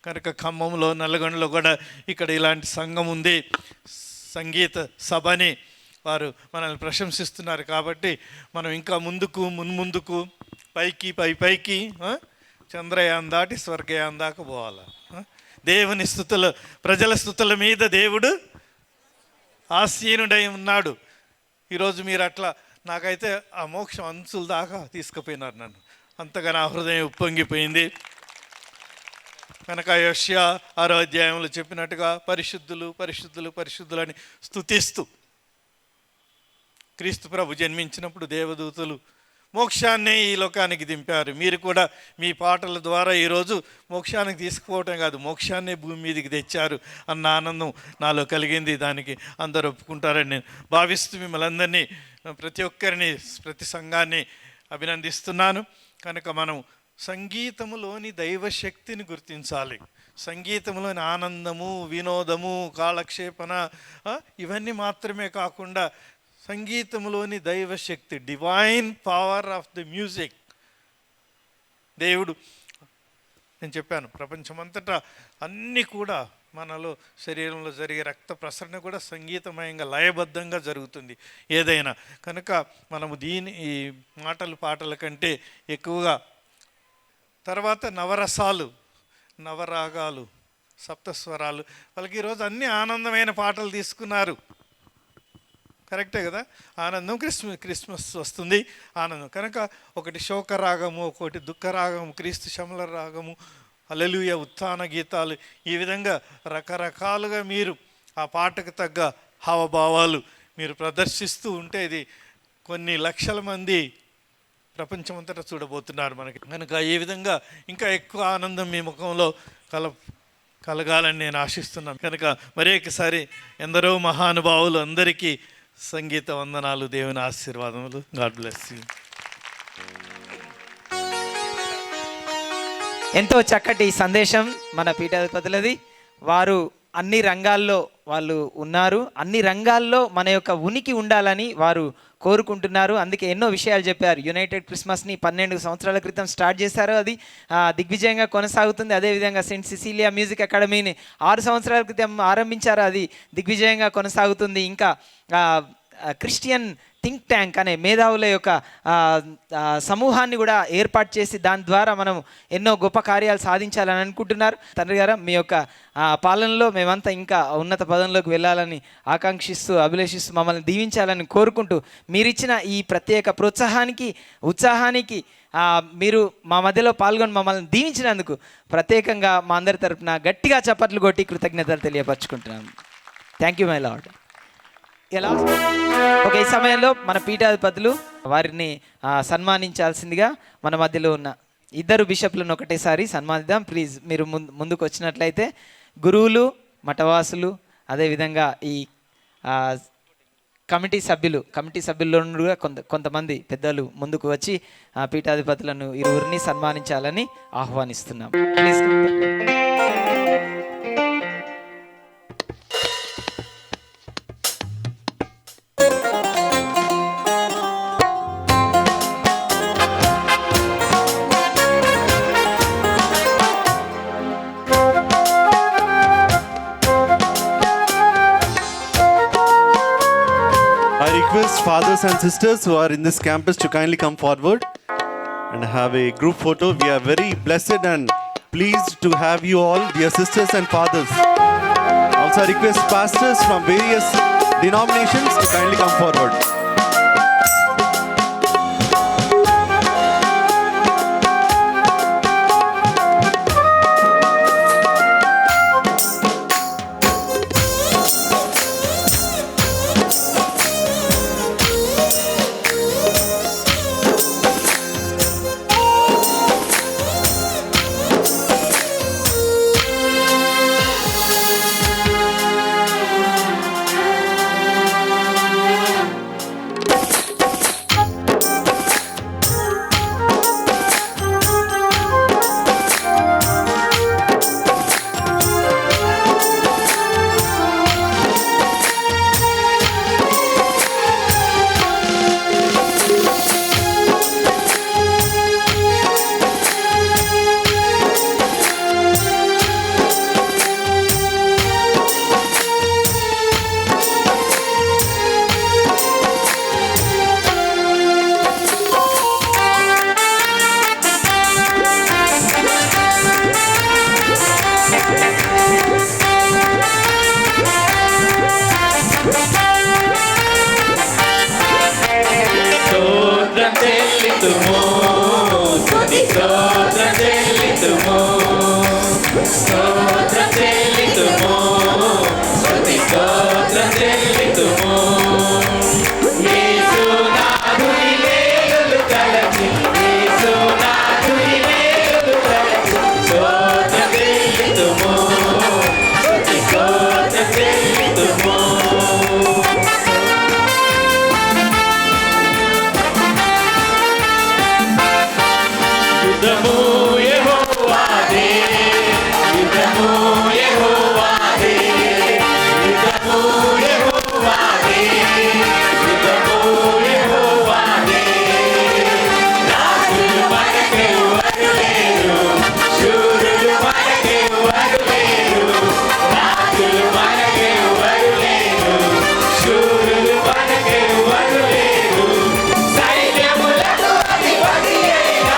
కనుక ఖమ్మంలో, నల్లగొండలో కూడా ఇక్కడ ఇలాంటి సంఘం ఉంది, సంగీత సభని వారు మనల్ని ప్రశంసిస్తున్నారు. కాబట్టి మనం ఇంకా మున్ముందుకు పైకి చంద్రయాన్ దాటి స్వర్గయాన్ దాకా పోవాలి. దేవుని స్తుతుల, ప్రజల స్తుతుల మీద దేవుడు ఆసీనుడై ఉన్నాడు. ఈరోజు మీరు అట్లా నాకైతే ఆ మోక్షం అంచుల దాకా తీసుకుపోయినారు నన్ను. అంతగా నా హృదయం ఉప్పొంగిపోయింది. కనుక యెషయా 6వ అధ్యాయంలో చెప్పినట్టుగా పరిశుద్ధులు పరిశుద్ధులు పరిశుద్ధులని స్తుతిస్తూ, క్రీస్తు ప్రభు జన్మించినప్పుడు దేవదూతలు మోక్షాన్నే ఈ లోకానికి దింపారు. మీరు కూడా మీ పాటల ద్వారా ఈరోజు మోక్షానికి తీసుకుపోవటం కాదు, మోక్షాన్నే భూమి మీదకి తెచ్చారు అన్న ఆనందం నాలో కలిగింది. దానికి అందరూ ఒప్పుకుంటారని నేను భావిస్తూ మిమ్మల్ని అందరినీ, ప్రతి ఒక్కరిని, ప్రతి సంఘాన్ని అభినందిస్తున్నాను. కనుక మనం సంగీతములోని దైవశక్తిని గుర్తించాలి. సంగీతంలోని ఆనందము, వినోదము, కాలక్షేపణ ఇవన్నీ మాత్రమే కాకుండా సంగీతంలోని దైవశక్తి, divine power of the music. దేవుడు, నేను చెప్పాను, ప్రపంచమంతటా అన్నీ కూడా మనలో శరీరంలో జరిగే రక్త ప్రసరణ కూడా సంగీతమయంగా లయబద్ధంగా జరుగుతుంది ఏదైనా. కనుక మనము ఈ పాటల కంటే ఎక్కువగా తర్వాత నవరసాలు, నవరాగాలు, సప్తస్వరాలు, వాళ్ళకి ఈరోజు అన్ని ఆనందమైన పాటలు తీసుకున్నారు. కరెక్టే కదా? ఆనందం, క్రిస్మస్ వస్తుంది, ఆనందం. కనుక ఒకటి శోకరాగము, ఒకటి దుఃఖరాగము, క్రీస్తు శమల రాగము, హల్లెలూయా, ఉత్థాన గీతాలు, ఈ విధంగా రకరకాలుగా మీరు ఆ పాటకు తగ్గ హావభావాలు మీరు ప్రదర్శిస్తూ ఉంటే ఇది కొన్ని లక్షల మంది ప్రపంచమంతటా చూడబోతున్నారు మనకి. కనుక ఈ విధంగా ఇంకా ఎక్కువ ఆనందం మీ ముఖంలో కలగాలని నేను ఆశిస్తున్నాను. కనుక మరి ఒకసారి ఎందరో మహానుభావులు అందరికీ సంగీత వందనాలు, దేవుని ఆశీర్వాదములు. God bless you. ఎంతో చక్కటి సందేశం మన పీఠాధిపతులది. వారు అన్ని రంగాల్లో వాళ్ళు ఉన్నారు, అన్ని రంగాల్లో మన యొక్క ఉనికి ఉండాలని వారు కోరుకుంటున్నారు. అందుకే ఎన్నో విషయాలు చెప్పారు. యునైటెడ్ క్రిస్మస్ని 12 సంవత్సరాల క్రితం స్టార్ట్ చేశారు, అది దిగ్విజయంగా కొనసాగుతుంది. అదేవిధంగా సెయింట్ సిసిలియా మ్యూజిక్ అకాడమీని 6 సంవత్సరాల క్రితం ఆరంభించారు, అది దిగ్విజయంగా కొనసాగుతుంది. ఇంకా క్రిస్టియన్ థింక్ ట్యాంక్ అనే మేధావుల యొక్క సమూహాన్ని కూడా ఏర్పాటు చేసి దాని ద్వారా మనం ఎన్నో గొప్ప కార్యాలు సాధించాలని అనుకుంటున్నారు. తండ్రి గారు, మీ యొక్క పాలనలో మేమంతా ఇంకా ఉన్నత పదంలోకి వెళ్ళాలని ఆకాంక్షిస్తూ, అభిలషిస్తూ మమ్మల్ని దీవించాలని కోరుకుంటూ, మీరిచ్చిన ఈ ప్రత్యేక ప్రోత్సాహానికి, ఉత్సాహానికి, మీరు మా మధ్యలో పాల్గొని మమ్మల్ని దీవించినందుకు ప్రత్యేకంగా మా అందరి తరపున గట్టిగా చప్పట్లు కొట్టి కృతజ్ఞతలు తెలియపరచుకుంటున్నాను. Thank you my lord. ఎలా ఒక ఈ సమయంలో మన పీఠాధిపతులు వారిని సన్మానించాల్సిందిగా మన మధ్యలో ఉన్న 2 బిషప్లను ఒకటేసారి సన్మానిద్దాం. ప్లీజ్ మీరు ముందుకు వచ్చినట్లయితే గురువులు, మఠవాసులు, అదేవిధంగా ఈ కమిటీ సభ్యుల్లో నుండి కూడా కొంతమంది పెద్దలు ముందుకు వచ్చి పీఠాధిపతులను ఇరువురిని సన్మానించాలని ఆహ్వానిస్తున్నాం. Please. Fathers and sisters who are in this campus to kindly come forward and have a group photo. We are very blessed and pleased to have you all, dear sisters and fathers. Also I request pastors from various denominations to kindly come forward. స్తోత్రం చెల్లితుము స్తుతి స్తోత్రం చెల్లితుము యేసునాథుని మేలులు తలచి యేసునాథుని మేలులు తలచి స్తోత్రం చెల్లితుము స్తుతి స్తోత్రం చెల్లితుము యుద్ధము యెహోవాదే యుద్ధము యెహోవాదే యుద్ధము యెహోవాదే యుద్ధము యెహోవాదే రాజులు మనకెవ్వరు లేరు శూరులు మనకెవ్వరు లేరు రాజులు మనకెవ్వరు లేరు శూరులు మనకెవ్వరు లేరు సైన్యములకు అధిపతి అయిన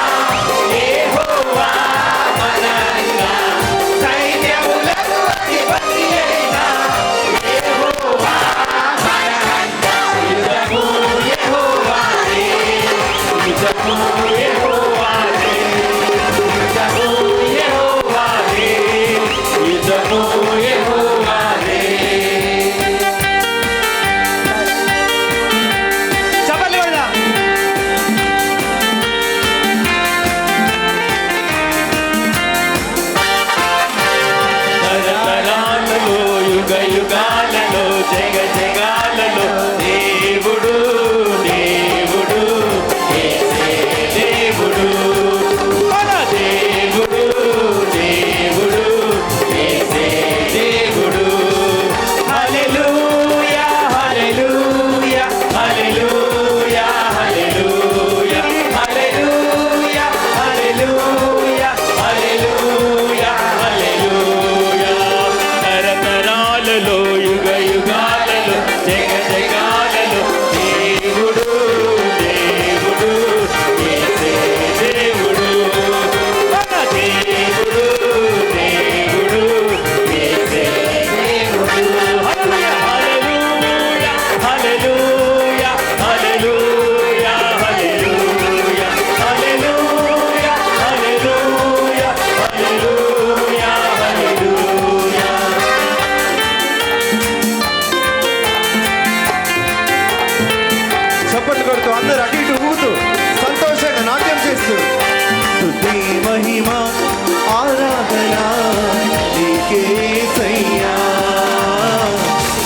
యెహోవా మనంగా సైన్యములకు అధిపతి అయిన యెహోవా మనంగా యుద్ధము యెహోవాదే యుద్ధము యెహోవాదే యుద్ధము యెహోవాదే యుద్ధము యెహోవాదే చప్పట్లు కొడదాం. తరతరాలలో యుగ యుగాలలో జగ జగాలలో దేవుడు దేవుడు యేసే దేవుడు మన దేవుడు దేవుడు యేసే దేవుడు హల్లెలూయా హల్లెలూయా హల్లెలూయా హల్లెలూయా హల్లెలూయా హల్లెలూయా హల్లెలూయా హల్లెలూయా తరతరాలలో యుగ యుగాలలో జగ జగాలలో దేవుడు దేవుడు యేసే దేవుడు మన దేవుడు దేవుడు యేసే దేవుడు హల్లెలూయా హల్లెలూయా హల్లెలూయా హల్లెలూయా హల్లెలూయా హల్లెలూయా హల్లెలూయా హల్లెలూయా చప్పట్లు కొడుతూ అందరూ అటు ఇటు ఊగుతూ సంతోషంగా నాట్యం చేస్తూ స్తుతి మహిమ ఆరాధన నీకేసయ్యా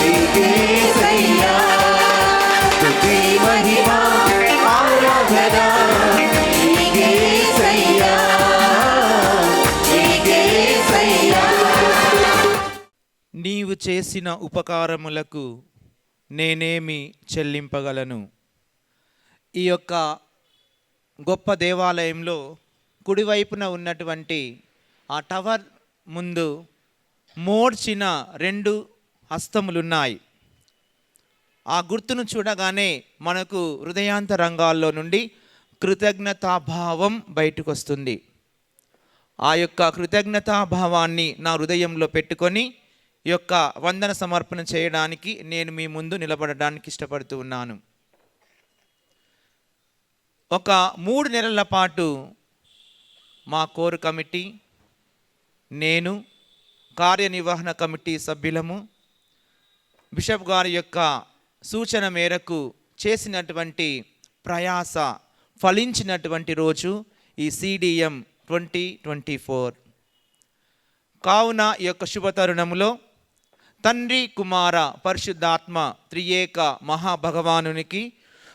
నీకేసయ్యా స్తుతి మహిమ ఆరాధన నీకేసయ్యా నీకేసయ్యా నీవు చేసిన ఉపకారములకు నేనేమి చెల్లింపగలను. ఈ యొక్క గొప్ప దేవాలయంలో కుడివైపున ఉన్నటువంటి ఆ టవర్ ముందు మోడ్చిన 2 హస్తములున్నాయి. ఆ గుర్తును చూడగానే మనకు హృదయాంతరంగాల్లో నుండి కృతజ్ఞతాభావం బయటకు వస్తుంది. ఆ యొక్క కృతజ్ఞతాభావాన్ని నా హృదయంలో పెట్టుకొని ఈ యొక్క వందన సమర్పణ చేయడానికి నేను మీ ముందు నిలబడడానికి ఇష్టపడుతూ ఉన్నాను. ఒక 3 నెలల పాటు మా కోర్ కమిటీ, నేను, కార్యనిర్వహణ కమిటీ సభ్యులము బిషప్ గారి యొక్క సూచన మేరకు చేసినటువంటి ప్రయాస ఫలించినటువంటి రోజు ఈ CDM 2024. కావున ఈ యొక్క శుభతరుణములో తండ్రి కుమార పరిశుద్ధాత్మ త్రియేక మహాభగవానునికి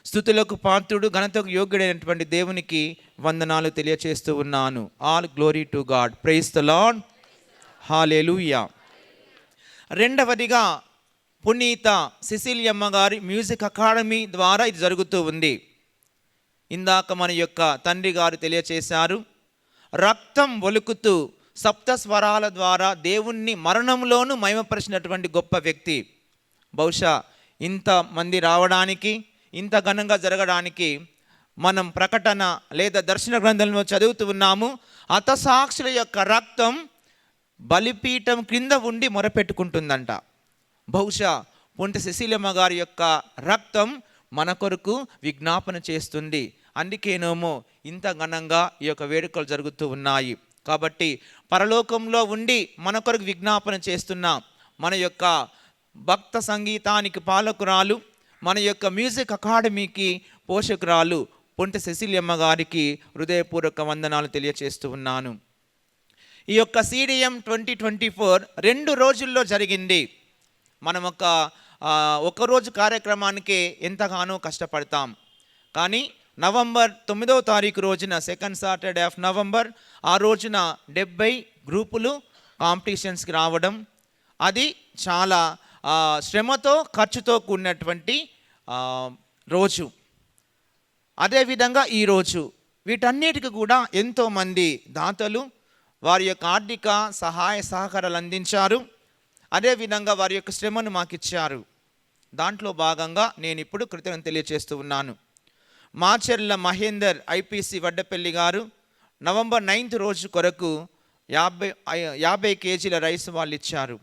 స్తుతులకు పాత్రుడు ఘనతకు యోగ్యుడైనటువంటి దేవునికి వందనాలు తెలియచేస్తూ ఉన్నాను. All glory to god. Praise the lord. Hallelujah. రెండవదిగా పునీత సిసిలియమ్మ గారి మ్యూజిక్ అకాడమీ ద్వారా ఇది జరుగుతూ ఉంది. ఇందాక మన యొక్క తండ్రి గారు తెలియచేశారు, రక్తం ఒలుకుతూ సప్త స్వరాల ద్వారా దేవుణ్ణి మరణంలోనూ మహిమపరిచినటువంటి గొప్ప వ్యక్తి. బహుశా ఇంతమంది రావడానికి, ఇంత ఘనంగా జరగడానికి మనం ప్రకటన లేదా దర్శన గ్రంథంలో చదువుతూ ఉన్నాము. హతసాక్షుల యొక్క రక్తం బలిపీఠం క్రింద ఉండి మొరపెట్టుకుంటుందంట. బహుశా పుంట సిసిలియమ్మ గారి యొక్క రక్తం మన కొరకు విజ్ఞాపన చేస్తుంది. అందుకేనేమో ఇంత ఘనంగా ఈ యొక్క వేడుకలు జరుగుతూ ఉన్నాయి. కాబట్టి పరలోకంలో ఉండి మన కొరకు విజ్ఞాపన చేస్తున్న మన యొక్క భక్త సంగీతానికి పాలకురాలు, మన యొక్క మ్యూజిక్ అకాడమీకి పోషకురాలు పొంటి సెసిలియమ్మ గారికి హృదయపూర్వక వందనాలు తెలియచేస్తూ ఉన్నాను. ఈ యొక్క CDM 2024 2 రోజుల్లో జరిగింది. మనం ఒక రోజు కార్యక్రమానికే ఎంతగానో కష్టపడతాం. కానీ నవంబర్ 9వ తారీఖు రోజున, సెకండ్ సాటర్డే ఆఫ్ నవంబర్, ఆ రోజున 70 గ్రూపులు కాంపిటీషన్స్కి రావడం, అది చాలా శ్రమతో ఖర్చుతో కూడినటువంటి రోజు. అదేవిధంగా ఈరోజు వీటన్నిటికి కూడా ఎంతోమంది దాతలు వారి యొక్క ఆర్థిక సహాయ సహకారాలు అందించారు. అదేవిధంగా వారి యొక్క శ్రమను మాకు ఇచ్చారు. దాంట్లో భాగంగా నేను ఇప్పుడు కృతజ్ఞత తెలియజేస్తూ ఉన్నాను. మాచర్ల మహేందర్ IPC వడ్డపల్లి గారు నవంబర్ 9th రోజు కొరకు 50 కేజీల రైస్ వాళ్ళు ఇచ్చారు.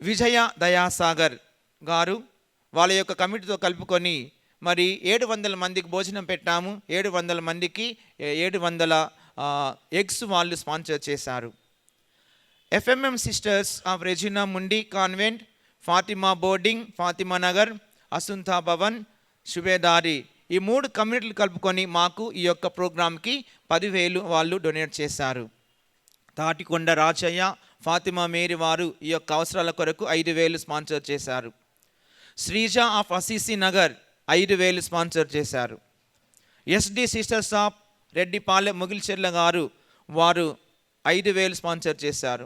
విజయ దయాసాగర్ గారు వాళ్ళ యొక్క కమిటీతో కలుపుకొని మరి 700 మందికి భోజనం పెట్టాము. 700 మందికి 700 ఎగ్స్ వాళ్ళు స్పాన్సర్ చేశారు. FMM sisters of Regina Mundi convent, Fatima boarding, Fatima Nagar, Assunta Bhavan, Subedari, ఈ 3 కమ్యూనిటీలు కలుపుకొని మాకు ఈ యొక్క ప్రోగ్రామ్కి 10,000 వాళ్ళు డొనేట్ చేశారు. తాటికొండ రాజయ్య, ఫాతిమా మేరీ వారు ఈ యొక్క అవసరాల కొరకు 5,000 స్పాన్సర్ చేశారు. శ్రీజ ఆఫ్ అసీసీ నగర్ 5,000 స్పాన్సర్ చేశారు. SD సిస్టర్స్ ఆఫ్ రెడ్డిపాలెం ముగిల్చెర్ల గారు వారు 5,000 స్పాన్సర్ చేశారు.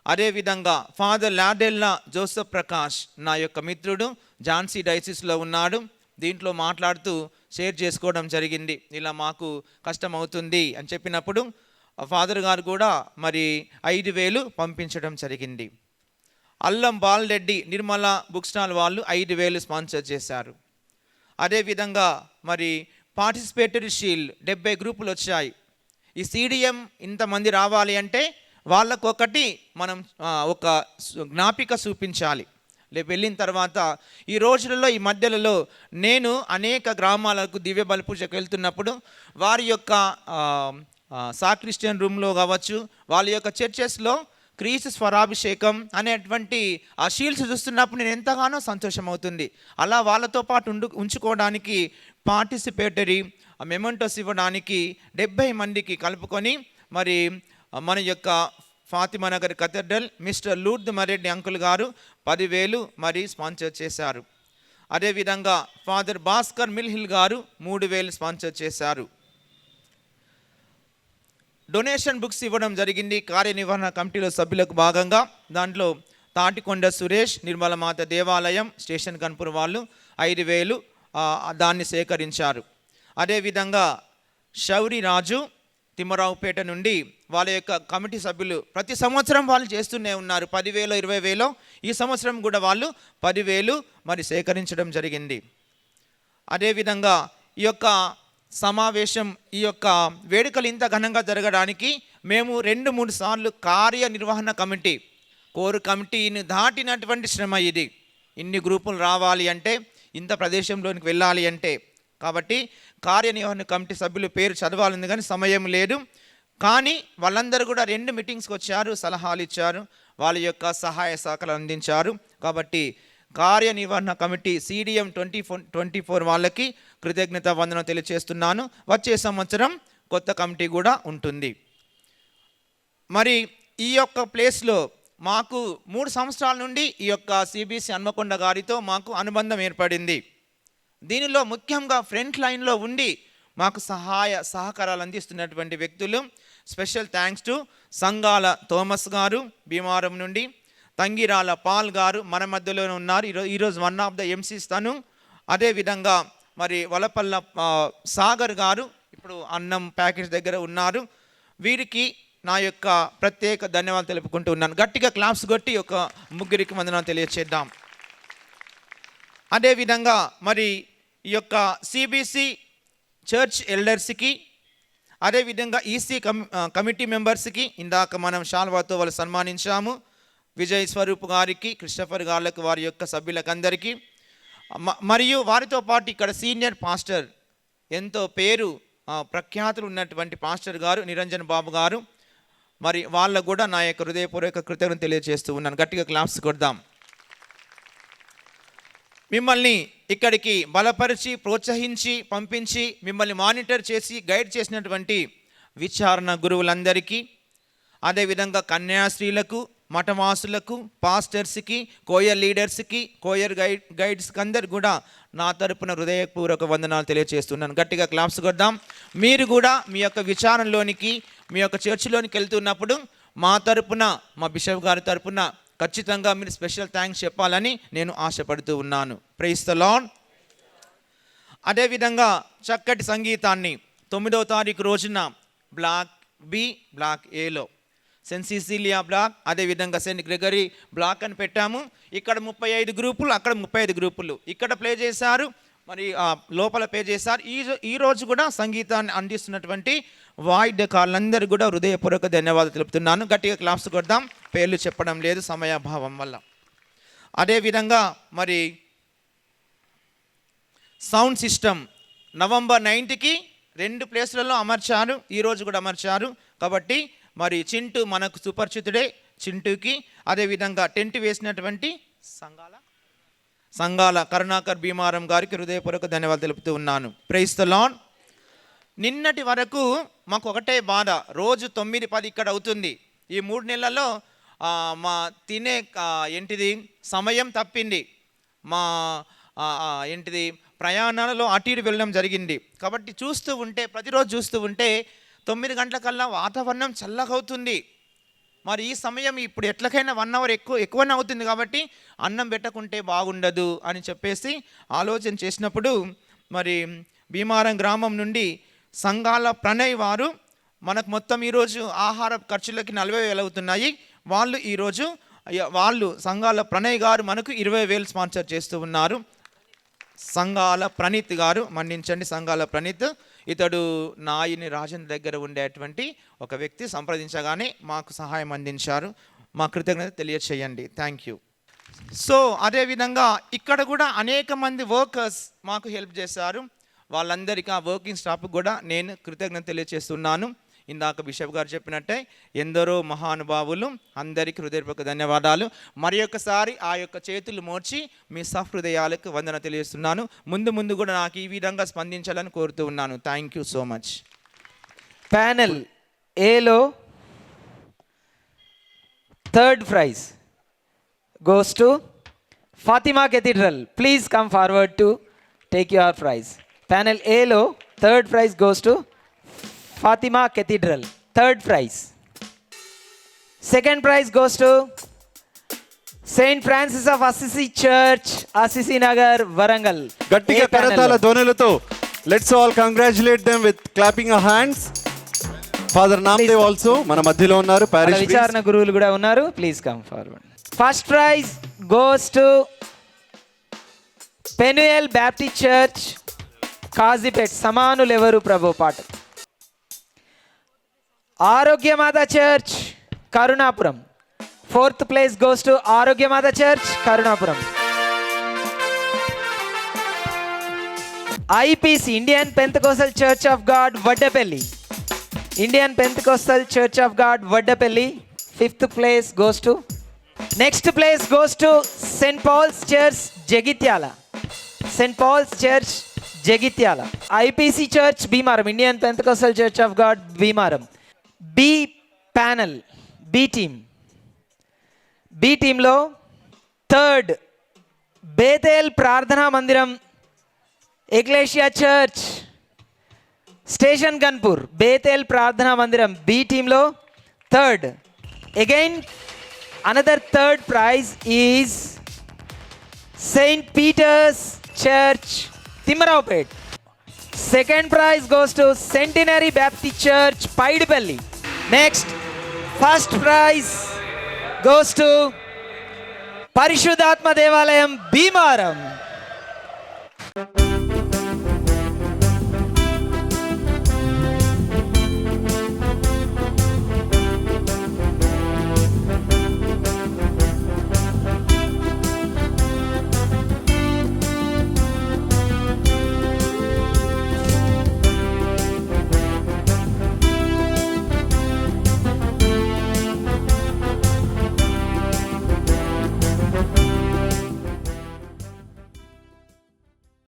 అదేవిధంగా ఫాదర్ లాడెల్లా జోసెఫ్ ప్రకాష్, నా యొక్క మిత్రుడు, ఝాన్సీ డైసిస్లో ఉన్నాడు. దీంట్లో మాట్లాడుతూ షేర్ చేసుకోవడం జరిగింది. ఇలా మాకు కష్టం అవుతుంది అని చెప్పినప్పుడు ఫాదర్ గారు కూడా మరి 5,000 పంపించడం జరిగింది. అల్లం బాలరెడ్డి నిర్మల బుక్ స్టాల్ వాళ్ళు 5,000 స్పాన్సర్ చేశారు. అదేవిధంగా మరి పార్టిసిపేటరీ షీల్డ్ 70 గ్రూపులు వచ్చాయి. ఈ CDM ఇంతమంది రావాలి అంటే వాళ్ళకొకటి మనం ఒక జ్ఞాపిక చూపించాలి. వెళ్ళిన తర్వాత ఈ రోజులలో, ఈ మధ్యలలో నేను అనేక గ్రామాలకు దివ్య బలి పూజకు వెళ్తున్నప్పుడు వారి యొక్క సాక్రిస్టియన్ రూమ్లో కావచ్చు, వాళ్ళ యొక్క చర్చెస్లో క్రీస్తు స్వరాభిషేకం అనేటువంటి ఆ షీల్డ్స్ చూస్తున్నప్పుడు నేను ఎంతగానో సంతోషం అవుతుంది. అలా వాళ్ళతో పాటు ఉంచుకోవడానికి పార్టిసిపేటరీ మెమెంటోస్ ఇవ్వడానికి 70 మందికి కలుపుకొని మరి మన యొక్క ఫాతిమా నగర్ కథడ్రల్ మిస్టర్ లూర్ద్ మరెడ్డి అంకుల్ గారు 10,000 మరి స్పాన్సర్ చేశారు. అదేవిధంగా ఫాదర్ భాస్కర్ మిల్హిల్ గారు 3,000 స్పాన్సర్ చేశారు. డొనేషన్ బుక్స్ ఇవ్వడం జరిగింది కార్యనిర్వహణ కమిటీలో సభ్యులకు భాగంగా. దాంట్లో తాటికొండ సురేష్, నిర్మలమాత దేవాలయం, స్టేషన్ కన్పూర్ వాళ్ళు 5,000 దాన్ని సేకరించారు. అదేవిధంగా శౌరి రాజు తిమ్మరావుపేట నుండి వాళ్ళ యొక్క కమిటీ సభ్యులు ప్రతి సంవత్సరం వాళ్ళు చేస్తూనే ఉన్నారు. 10,000 20,000 ఈ సంవత్సరం కూడా వాళ్ళు 10,000 మరి సేకరించడం జరిగింది. అదేవిధంగా ఈ యొక్క సమావేశం, ఈ యొక్క వేడుకలు ఇంత ఘనంగా జరగడానికి మేము 2-3 సార్లు కార్యనిర్వహణ కమిటీ, కోర్ కమిటీని దాటినటువంటి శ్రమ ఇది. ఇన్ని గ్రూపులు రావాలి అంటే, ఇంత ప్రదేశంలోనికి వెళ్ళాలి అంటే, కాబట్టి కార్యనిర్వహణ కమిటీ సభ్యులు పేరు చదవాలని కానీ సమయం లేదు. కానీ వాళ్ళందరూ కూడా 2 మీటింగ్స్కి వచ్చారు, సలహాలు ఇచ్చారు, వాళ్ళ యొక్క సహాయ సహకారాలు అందించారు. కాబట్టి కార్యనిర్వహణ కమిటీ CDM 2024 వాళ్ళకి కృతజ్ఞత వందనం తెలియజేస్తున్నాను. వచ్చే సంవత్సరం కొత్త కమిటీ కూడా ఉంటుంది. మరి ఈ యొక్క ప్లేస్లో మాకు 3 సంవత్సరాల నుండి ఈ యొక్క CBC హన్మకొండ గారితో మాకు అనుబంధం ఏర్పడింది. దీనిలో ముఖ్యంగా ఫ్రంట్ లైన్లో ఉండి మాకు సహాయ సహకారాలు అందిస్తున్నటువంటి వ్యక్తులు, స్పెషల్ థ్యాంక్స్ టు సంగాల థోమస్ గారు భీమారం నుండి, తంగిరాల పాల్ గారు మన మధ్యలోనే ఉన్నారు. ఈరోజు వన్ ఆఫ్ ద MCs తను. అదేవిధంగా మరి వలపల్ల సాగర్ గారు ఇప్పుడు అన్నం ప్యాకేజ్ దగ్గర ఉన్నారు. వీరికి నా యొక్క ప్రత్యేక ధన్యవాదాలు తెలుపుకుంటూ ఉన్నాను. గట్టిగా క్లాప్స్ కొట్టి ఒక ముగ్గురికి వందనాలు తెలియచేద్దాం. అదేవిధంగా మరి ఈ యొక్క CBC చర్చ్ ఎల్డర్స్కి, అదేవిధంగా EC కమిటీ మెంబర్స్కి ఇందాక మనం షాల్వాతో వాళ్ళు సన్మానించాము. విజయ్ స్వరూప్ గారికి, క్రిస్టఫర్ గార్లకు, వారి యొక్క సభ్యులకు అందరికీ, మరియు వారితో పాటు ఇక్కడ సీనియర్ పాస్టర్ ఎంతో పేరు ప్రఖ్యాతులు ఉన్నటువంటి పాస్టర్ గారు నిరంజన్ బాబు గారు, మరి వాళ్ళకు కూడా నా యొక్క హృదయపూర్వక కృతజ్ఞతలు తెలియజేస్తూ ఉన్నాను. గట్టిగా క్లాప్స్ కొడదాం. మిమ్మల్ని ఇక్కడికి బలపరిచి ప్రోత్సహించి పంపించి మిమ్మల్ని మానిటర్ చేసి గైడ్ చేసినటువంటి విచారణ గురువులందరికీ, అదేవిధంగా కన్యాశ్రీలకు, మఠవాసులకు, పాస్టర్స్కి, కోయర్ లీడర్స్కి, కోయర్ గైడ్స్కి అందరికి కూడా నా తరపున హృదయపూర్వక వందనాలు తెలియజేస్తున్నాను. గట్టిగా క్లాప్స్ కొడదాం. మీరు కూడా మీ యొక్క విచారణలోనికి, మీ యొక్క చర్చిలోనికి వెళ్తున్నప్పుడు మా తరపున, మా బిషప్ గారి తరపున ఖచ్చితంగా మీరు స్పెషల్ థ్యాంక్స్ చెప్పాలని నేను ఆశపడుతూ ఉన్నాను. Praise the lord. అదేవిధంగా చక్కటి సంగీతాన్ని 9వ తారీఖు రోజున బ్లాక్ బి, బ్లాక్ ఏలో సెయింట్ సిసిలియా బ్లాక్, అదేవిధంగా సెయింట్ గ్రెగరీ బ్లాక్ అని పెట్టాము. ఇక్కడ 35 గ్రూపులు, అక్కడ 35 గ్రూపులు ఇక్కడ ప్లే చేశారు, మరి లోపల ప్లే చేశారు. ఈరోజు కూడా సంగీతాన్ని అందిస్తున్నటువంటి వాయిద్యకారులందరూ కూడా హృదయపూర్వక ధన్యవాదాలు తెలుపుతున్నాను. గట్టిగా క్లాప్స్ కొడదాం. పేర్లు చెప్పడం లేదు సమయాభావం వల్ల. అదేవిధంగా మరి సౌండ్ సిస్టమ్ నవంబర్ 9కి 2 ప్లేస్లలో అమర్చారు, ఈరోజు కూడా అమర్చారు. కాబట్టి మరి చింటూ మనకు సుపరిచితుడే, చింటూకి, అదేవిధంగా టెంట్ వేసినటువంటి సంఘాల కరుణాకర్ భీమారం గారికి హృదయపూర్వక ధన్యవాదాలు తెలుపుతూ ఉన్నాను. Praise the lord. నిన్నటి వరకు మాకు ఒకటే బాధ, రోజు 9-10 ఇక్కడ అవుతుంది. ఈ 3 నెలల్లో మా తినే సమయం తప్పింది. మా ప్రయాణాలలో అటు ఇటు వెళ్ళడం జరిగింది. కాబట్టి చూస్తూ ఉంటే, ప్రతిరోజు చూస్తూ ఉంటే 9 గంటలకల్లా వాతావరణం చల్లగా అవుతుంది. మరి ఈ సమయం ఇప్పుడు ఎట్లకైనా 1 అవర్ ఎక్కువనే అవుతుంది. కాబట్టి అన్నం పెట్టకుంటే బాగుండదు అని చెప్పేసి ఆలోచన చేసినప్పుడు మరి భీమారం గ్రామం నుండి సంఘాల ప్రణయ్ వారు మనకు మొత్తం ఈరోజు ఆహార ఖర్చులకి 40,000 అవుతున్నాయి. వాళ్ళు సంఘాల ప్రణయ్ గారు మనకు 20,000 స్పాన్సర్ చేస్తూ ఉన్నారు. సంఘాల ప్రణీత్ గారు, మన్నించండి, సంఘాల ప్రణీత్, ఇతడు నాయిని రాజన్ దగ్గర ఉండేటువంటి ఒక వ్యక్తి. సంప్రదించగానే మాకు సహాయం అందించారు. మా కృతజ్ఞత తెలియచేయండి. Thank you. సో అదేవిధంగా ఇక్కడ కూడా అనేక మంది వర్కర్స్ మాకు హెల్ప్ చేశారు. వాళ్ళందరికీ, ఆ వర్కింగ్ స్టాఫ్కి కూడా నేను కృతజ్ఞత తెలియచేస్తున్నాను. ఇందాక బిషప్ గారు చెప్పినట్టే ఎందరో మహానుభావులు, అందరికీ హృదయపూర్వక ధన్యవాదాలు. మరి ఒకసారి ఆ యొక్క చేతులు మోర్చి మీ సహృదయాలకు వందన తెలియజేస్తున్నాను. ముందు కూడా నాకు ఈ విధంగా స్పందించాలని కోరుతూ ఉన్నాను. Thank you so much. Panel ఏలో 3rd ప్రైజ్ goes to Fatima Cathedral. Please come forward to take your prize. Panel A lo 3rd prize goes to Fatima Cathedral. 3rd prize. 2nd prize goes to Saint Francis of Assisi Church, Assisi Nagar, Warangal. గట్టిగా కరతాళ ధ్వనులతో let's all congratulate them with clapping our hands. Father Namdev also మన మధ్యలో ఉన్నారు. Parish విచారణ గురువులు కూడా ఉన్నారు. Please come forward. First prize goes to Penuel Baptist Church, Kazipet. సమానులు ఎవరు ప్రభు పాట. Arogyamatha church, Karunapuram. 4th place goes to Arogyamatha church, Karunapuram. IPC, Indian Pentecostal Church of God, Vaddapelli. Indian Pentecostal Church of God, Vaddapelli. 5th place goes to. Next place goes to St. Paul's Church, Jagityala. St. Paul's Church, Jagityala. IPC Church, Bhimaram. Indian Pentecostal Church of God, Bhimaram. B panel, B team. B team lo 3rd Bethel Prardhana Mandiram Ecclesia Church, Station Kanpur. Bethel Prardhana Mandiram, B team lo 3rd. Again, another 3rd prize is St. Peter's Church, Timaraupet. 2nd prize goes to Centenary Baptist Church, Paidipalli. Next, 1st prize goes to Parishuddhatma Devalayam, Bhimaram.